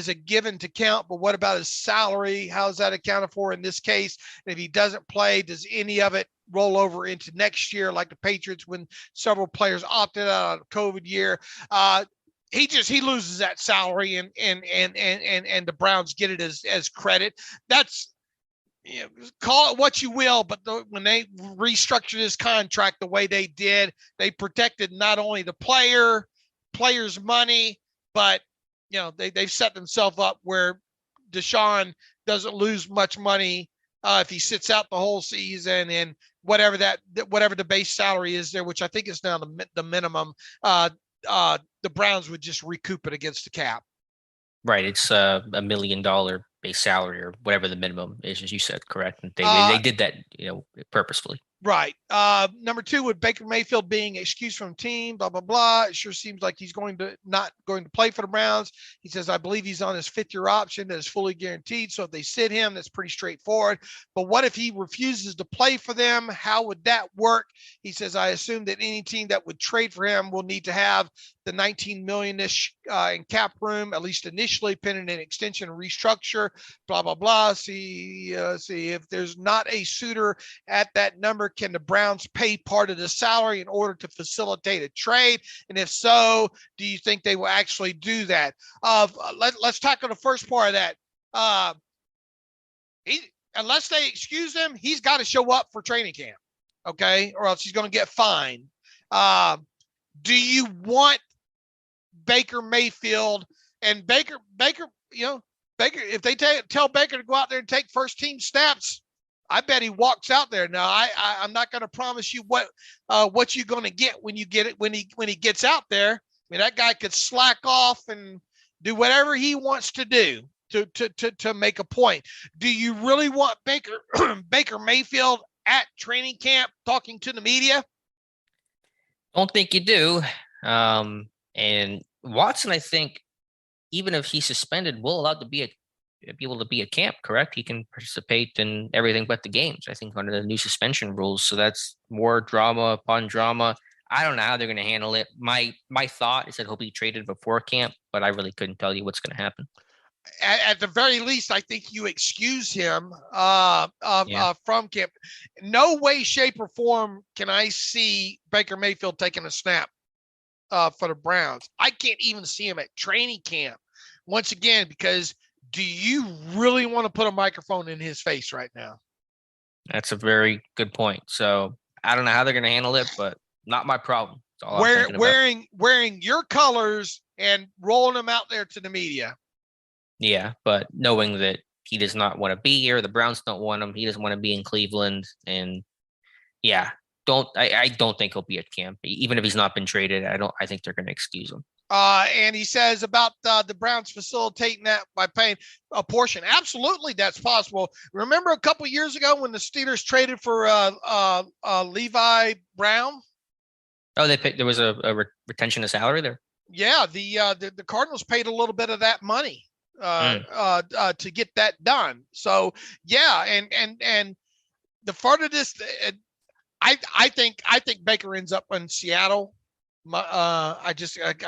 a given to count, but what about his salary? How is that accounted for in this case? And if he doesn't play, does any of it roll over into next year, like the Patriots when several players opted out of COVID year? He loses that salary, and the Browns get it as credit. That's, call it what you will, but when they restructured his contract the way they did, they protected not only the players' money, but they've set themselves up where Deshaun doesn't lose much money if he sits out the whole season, and whatever the base salary is there, which I think is now the minimum, the Browns would just recoup it against the cap. Right. It's $1 million base salary or whatever the minimum is, as you said, correct? They did that, purposefully. Right. Number 2, with Baker Mayfield being excused from the team, blah, blah, blah. It sure seems like he's not going to play for the Browns. He says, I believe he's on his 5th-year option that is fully guaranteed. So if they sit him, that's pretty straightforward. But what if he refuses to play for them? How would that work? He says, I assume that any team that would trade for him will need to have the $19 million-ish in cap room, at least initially, pending an extension and restructure, blah, blah, blah. See if there's not a suitor at that number, can the Browns pay part of the salary in order to facilitate a trade? And if so, do you think they will actually do that? Let's tackle the first part of that. Unless they excuse him, he's got to show up for training camp, okay? Or else he's going to get fined. Do you want Baker Mayfield and Baker, if they tell Baker to go out there and take first team snaps, I bet he walks out there. Now, I'm not going to promise you what you're going to get when he gets out there. I mean, that guy could slack off and do whatever he wants to do to make a point. Do you really want Baker Mayfield at training camp talking to the media? Don't think you do. And Watson, I think, even if he's suspended, will allowed to be able to be at camp, correct? He can participate in everything but the games, I think, under the new suspension rules. So that's more drama upon drama. I don't know how they're going to handle it. My thought is that he'll be traded before camp, but I really couldn't tell you what's going to happen. At the very least, I think you excuse him from camp. No way, shape, or form can I see Baker Mayfield taking a snap for the Browns. I can't even see him at training camp once again, because do you really want to put a microphone in his face right now? That's a very good point. So I don't know how they're going to handle it, but not my problem. Wearing your colors and rolling them out there to the media. Yeah, but knowing that he does not want to be here, the Browns don't want him. He doesn't want to be in Cleveland, and yeah, I don't think he'll be at camp, even if he's not been traded. I think they're going to excuse him. And he says about the Browns facilitating that by paying a portion. Absolutely, that's possible. Remember a couple years ago when the Steelers traded for Levi Brown? Oh, there was a retention of salary there. Yeah, the Cardinals paid a little bit of that money to get that done. So yeah, and the further this, I think Baker ends up in Seattle. I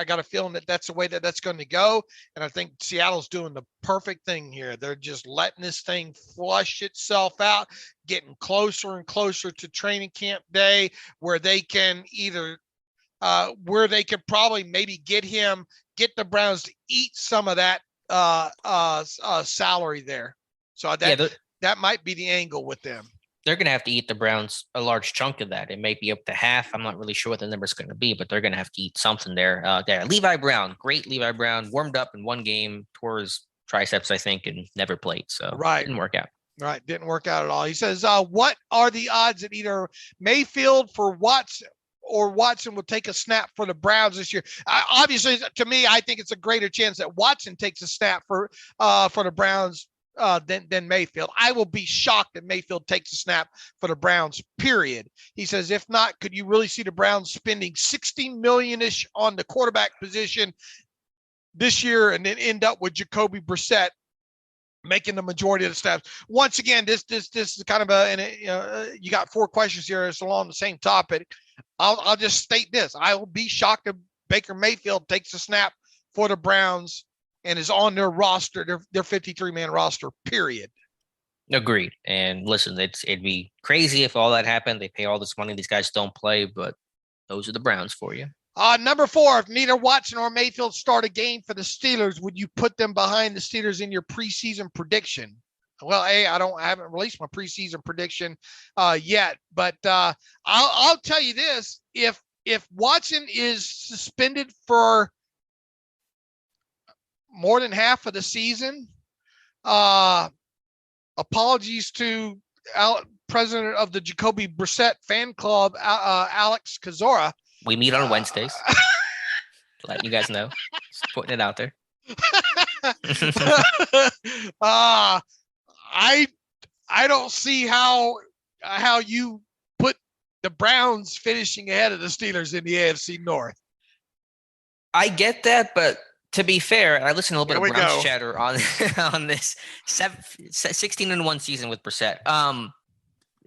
got a feeling that's the way that's going to go, and I think Seattle's doing the perfect thing here. They're just letting this thing flush itself out, getting closer and closer to training camp day, where they can where they could probably maybe get the Browns to eat some of that salary there. So that might be the angle with them. They're going to have to eat the Browns a large chunk of that. It may be up to half. I'm not really sure what the number is going to be, but they're going to have to eat something there. Levi Brown, great Levi Brown, warmed up in one game, tore his triceps, I think, and never played. So right. Didn't work out. Right. Didn't work out at all. He says, what are the odds that either Mayfield for Watson or Watson will take a snap for the Browns this year? Obviously, to me, I think it's a greater chance that Watson takes a snap for the Browns than Mayfield. I will be shocked if Mayfield takes a snap for the Browns, period. He says, if not, could you really see the Browns spending $60 million-ish on the quarterback position this year and then end up with Jacoby Brissett making the majority of the snaps? Once again, this is kind of you got 4 questions here. It's along the same topic. I'll just state this. I will be shocked if Baker Mayfield takes a snap for the Browns and is on their roster, their 53-man roster, period. Agreed. And listen, it'd be crazy if all that happened. They pay all this money. These guys don't play, but those are the Browns for you. Number 4, if neither Watson or Mayfield start a game for the Steelers, would you put them behind the Steelers in your preseason prediction? Well, I haven't released my preseason prediction yet, but I'll tell you this: if Watson is suspended for more than half of the season, apologies to president of the Jacoby Brissett fan club, Alex Kozora. We meet on Wednesdays. Let you guys know. Just putting it out there. I don't see how you put the Browns finishing ahead of the Steelers in the AFC North. I get that, but to be fair, I listened to a little bit of Browns chatter on this 16-1 season with Brissett.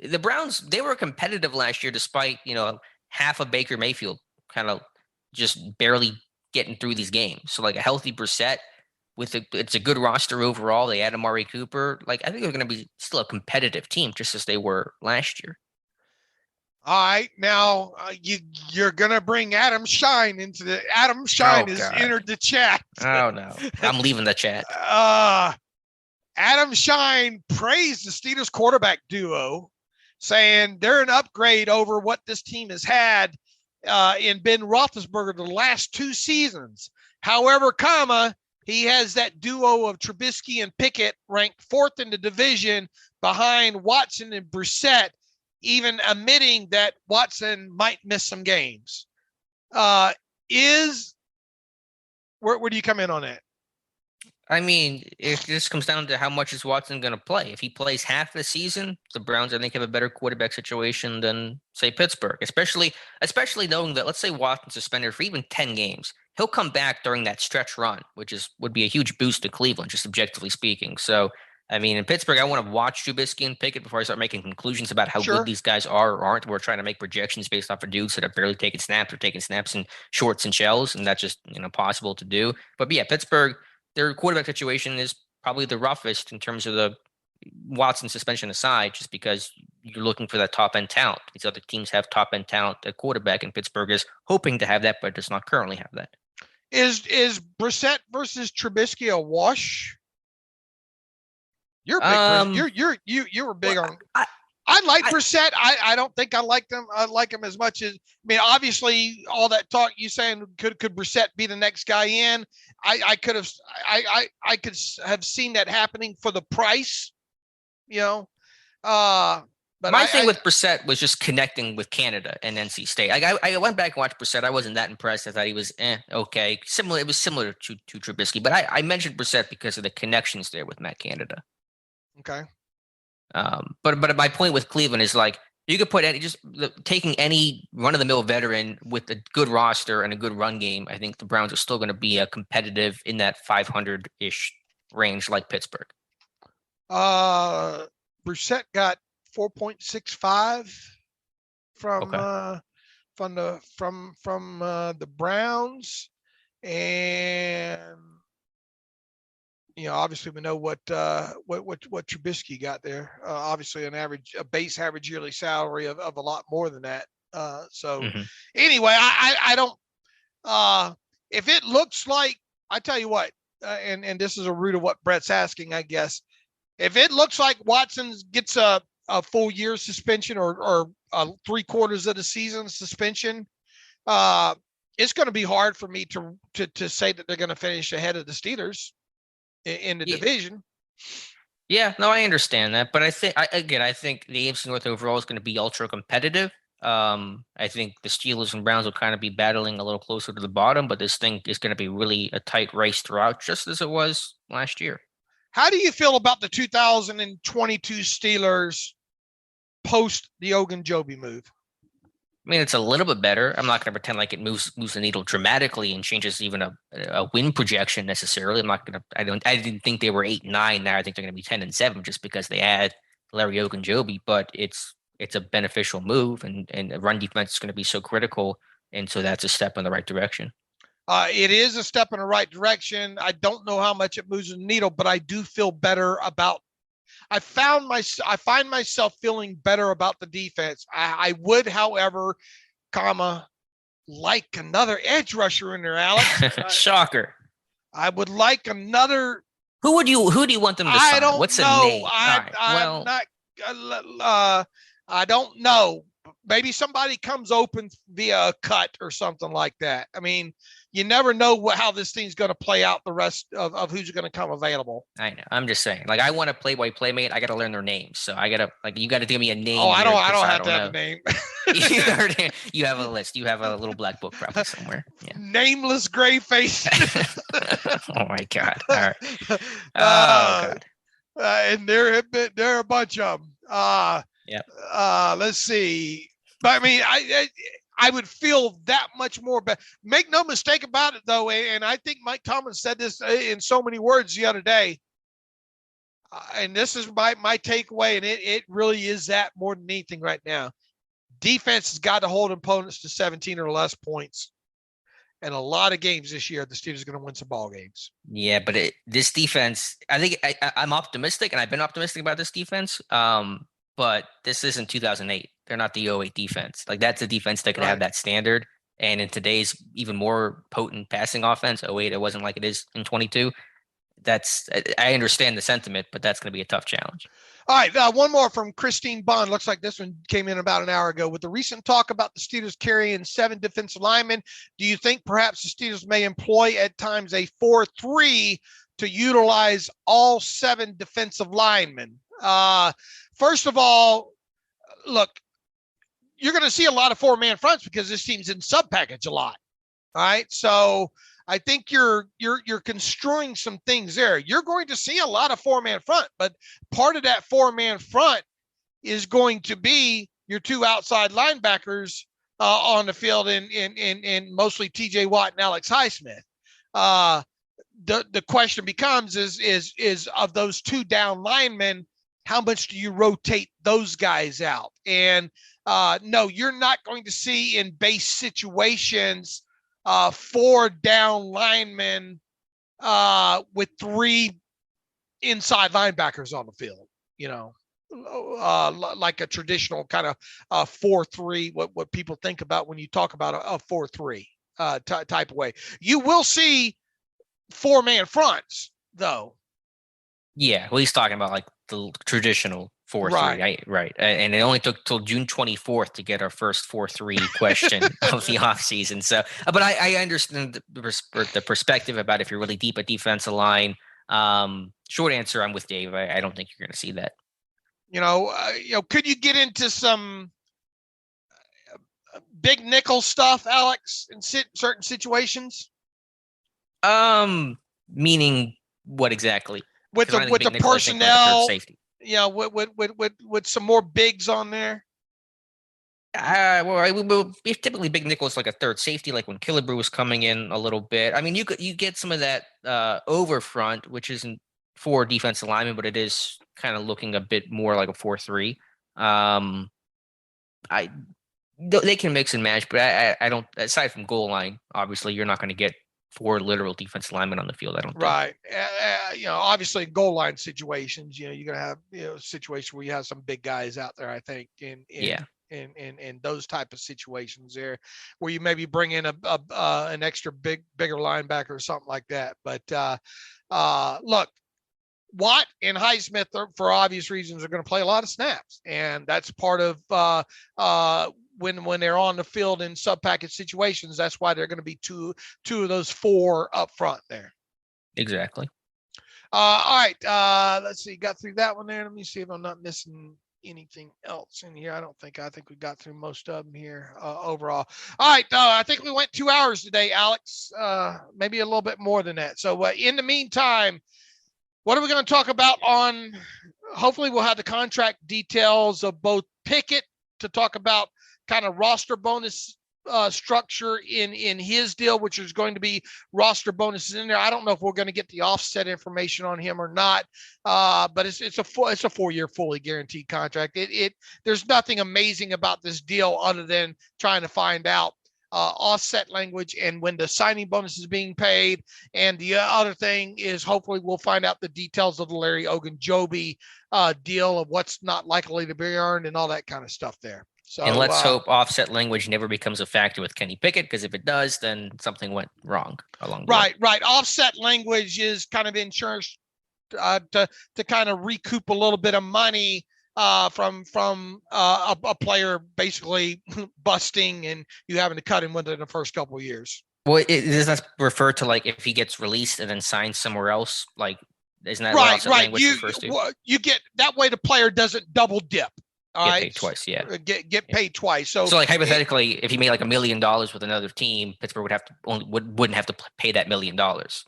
The Browns, they were competitive last year despite, half of Baker Mayfield kind of just barely getting through these games. So like a healthy Brissett it's a good roster overall. They add Amari Cooper. Like I think they're going to be still a competitive team just as they were last year. All right, now you're gonna bring Adam Shine into the. Adam Shine has entered the chat. Oh no, I'm leaving the chat. Adam Shine praised the Steelers quarterback duo, saying they're an upgrade over what this team has had in Ben Roethlisberger the last 2 seasons. However, he has that duo of Trubisky and Pickett ranked 4th in the division behind Watson and Brissett, even admitting that Watson might miss some games. Where do you come in on that? I mean, it just comes down to how much is Watson going to play. If he plays half the season, the Browns, I think, have a better quarterback situation than, say, Pittsburgh. Especially knowing that, let's say Watson's suspended for even 10 games, he'll come back during that stretch run, which would be a huge boost to Cleveland, just objectively speaking. So, I mean, in Pittsburgh, I want to watch Trubisky and Pickett before I start making conclusions about how Sure. good these guys are or aren't. We're trying to make projections based off of dudes that have barely taken snaps or taking snaps in shorts and shells, and that's just possible to do. But yeah, Pittsburgh, their quarterback situation is probably the roughest in terms of the Watson suspension aside, just because you're looking for that top end talent. These other teams have top end talent at quarterback, and Pittsburgh is hoping to have that, but does not currently have that. Is Brissett versus Trubisky a wash? You're big. You were big on. I like Brissett. I don't think I like them. I like him as much as. I mean, obviously, all that talk you saying could Brissett be the next guy in? I could have seen that happening for the price, But my thing with Brissett was just connecting with Canada and NC State. I went back and watched Brissett. I wasn't that impressed. I thought he was okay. Similar. It was similar to Trubisky, but I mentioned Brissett because of the connections there with Matt Canada. Okay. But my point with Cleveland is like you could put taking any run-of-the-mill veteran with a good roster and a good run game. I think the Browns are still going to be competitive in that 500-ish range, like Pittsburgh. Brissett got 4.65 from the Browns, and obviously we know what Trubisky got there. Obviously a base average yearly salary of a lot more than that. Anyway, I don't. If it looks like, I tell you what, and this is a root of what Brett's asking, I guess. If it looks like Watson gets a full year suspension or 3/4 of the season suspension, it's going to be hard for me to say that they're going to finish ahead of the Steelers in the division. Yeah, no, I understand that, but I think the AFC North overall is going to be ultra competitive. I think the Steelers and Browns will kind of be battling a little closer to the bottom, but this thing is going to be really a tight race throughout, just as it was last year. How do you feel about the 2022 Steelers post the Ogunjobi move? I mean, it's a little bit better. I'm not going to pretend like it moves the needle dramatically and changes even a win projection necessarily. I'm not going to. I didn't think they were 8-9. Now I think they're going to be 10-7 just because they had Larry Ogunjobi. But it's a beneficial move, and the run defense is going to be so critical, and so that's a step in the right direction. It is a step in the right direction. I don't know how much it moves the needle, but I do feel better about. I find myself feeling better about the defense. I would, however, like another edge rusher in there, Alex. Shocker. I would like another. Who do you want them to sign? I don't What's know. the name? I don't know. Maybe somebody comes open via a cut or something like that. I mean, you never know how this thing's going to play out the rest of who's going to come available. I know. I'm just saying. Like, I want a Playboy Playmate. I got to learn their names. So you got to give me a name. Oh, I don't have to have a name. You have a list. You have a little black book probably somewhere. Yeah. Nameless gray face. Oh my God. All right. Oh God. And there are a bunch of them. Let's see. But I mean, I would feel that much more better. Make no mistake about it, though, and I think Mike Tomlin said this in so many words the other day, and this is my takeaway, and it really is that more than anything right now. Defense has got to hold opponents to 17 or less points. And a lot of games this year, the Steelers are going to win some ball games. Yeah, but this defense, I think I'm optimistic, and I've been optimistic about this defense. But this isn't 2008. They're not the 08 defense. Like, that's a defense that could have that standard. And in today's even more potent passing offense, 08, it wasn't like it is in 22. I understand the sentiment, but that's going to be a tough challenge. All right, one more from Christine Bond. Looks like this one came in about an hour ago. With the recent talk about the Steelers carrying 7 defensive linemen, do you think perhaps the Steelers may employ at times a 4-3 to utilize all 7 defensive linemen? First of all, look, you're going to see a lot of 4-man fronts because this team's in sub package a lot. All right. So I think you're construing some things there. You're going to see a lot of 4-man front, but part of that 4-man front is going to be your 2 outside linebackers on the field in mostly TJ Watt and Alex Highsmith. The question becomes is of those 2 down linemen, how much do you rotate those guys out? And no, you're not going to see in base situations 4 down linemen with 3 inside linebackers on the field, like a traditional kind of 4-3, what people think about when you talk about a 4-3 type of way. You will see 4-man fronts, though. Yeah, well, he's talking about like the traditional 4-3, right? And it only took till June 24th to get our first 4-3 question of the offseason. So, but I understand the perspective about if you're really deep at defensive line. Short answer, I'm with Dave. I don't think you're going to see that. Could you get into some big nickel stuff, Alex, in certain situations? Meaning what exactly? With the personnel, safety. Yeah, with some more bigs on there. Typically big nickel is like a third safety, like when Killebrew was coming in a little bit. I mean, you get some of that over front, which isn't for defensive linemen, but it is kind of looking a bit more like a 4-3. They can mix and match, but I don't. Aside from goal line, obviously, you're not going to get 4 literal defensive linemen on the field. I don't think. Right. Obviously, goal line situations. You're going to have a situation where you have some big guys out there. I think in those type of situations there, where you maybe bring in an extra bigger linebacker or something like that. But look, Watt and Highsmith, for obvious reasons, are going to play a lot of snaps, and that's part of when they're on the field in sub-package situations. That's why they're going to be two of those 4 up front there. Exactly. All right. Let's see. Got through that one there. Let me see if I'm not missing anything else in here. I think we got through most of them here overall. All right. I think we went 2 hours today, Alex. Maybe a little bit more than that. So in the meantime, what are we going to talk about on? Hopefully we'll have the contract details of both Pickett to talk about kind of roster bonus structure in his deal, which is going to be roster bonuses in there. I don't know if we're going to get the offset information on him or not, but it's a 4-year fully guaranteed contract. There's nothing amazing about this deal other than trying to find out offset language and when the signing bonus is being paid. And the other thing is hopefully we'll find out the details of the Larry Ogunjobi deal of what's not likely to be earned and all that kind of stuff there. So, and let's hope offset language never becomes a factor with Kenny Pickett, because if it does, then something went wrong along the way. Right. Offset language is kind of insurance to kind of recoup a little bit of money from a player basically busting and you having to cut him within the first couple of years. Well, does that refer to like if he gets released and then signs somewhere else? Like, isn't that right? Language refers to? You get that way the player doesn't double dip. All right. Paid twice, yeah. Get paid twice. So like hypothetically, if he made like $1 million with another team, Pittsburgh wouldn't have to pay that $1 million.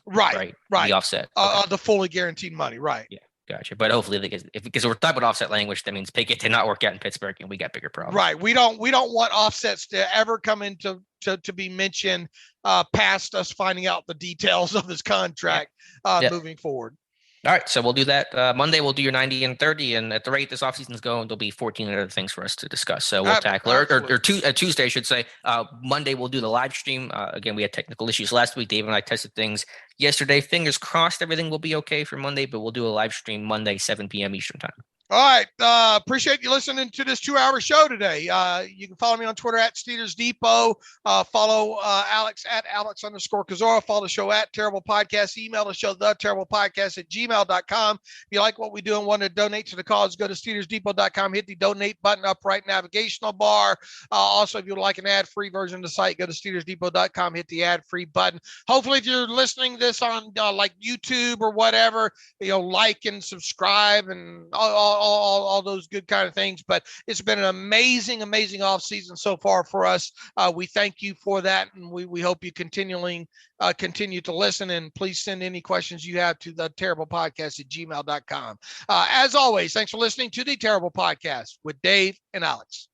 Right. The offset. The fully guaranteed money. Right. Yeah. Gotcha. But hopefully, because we're talking about offset language, that means Pickett did not work out in Pittsburgh, and we got bigger problems. Right. We don't want offsets to ever come into to be mentioned past us finding out the details of his contract moving forward. All right, so we'll do that. Monday, we'll do your 90 and 30, and at the rate this offseason's going, there'll be 14 other things for us to discuss. So we'll tackle or Tuesday, I should say. Monday, we'll do the live stream. Again, we had technical issues last week. Dave and I tested things yesterday. Fingers crossed everything will be okay for Monday, but we'll do a live stream Monday, 7 p.m. Eastern time. All right. Appreciate you listening to this 2-hour show today. You can follow me on Twitter at Steelers Depot. Follow Alex at Alex_Kozora. Follow the show at Terrible Podcast. Email the show, theterriblepodcast@gmail.com. If you like what we do and want to donate to the cause, go to SteelersDepot.com. Hit the donate button up right navigational bar. Also, if you'd like an ad-free version of the site, go to SteelersDepot.com. Hit the ad-free button. Hopefully, if you're listening to this on like YouTube or whatever, like and subscribe and all all those good kind of things. But it's been an amazing off season so far for us. We thank you for that, and we hope you continue to listen. And please send any questions you have to the terriblepodcast@gmail.com. As always, thanks for listening to the Terrible Podcast with Dave and Alex.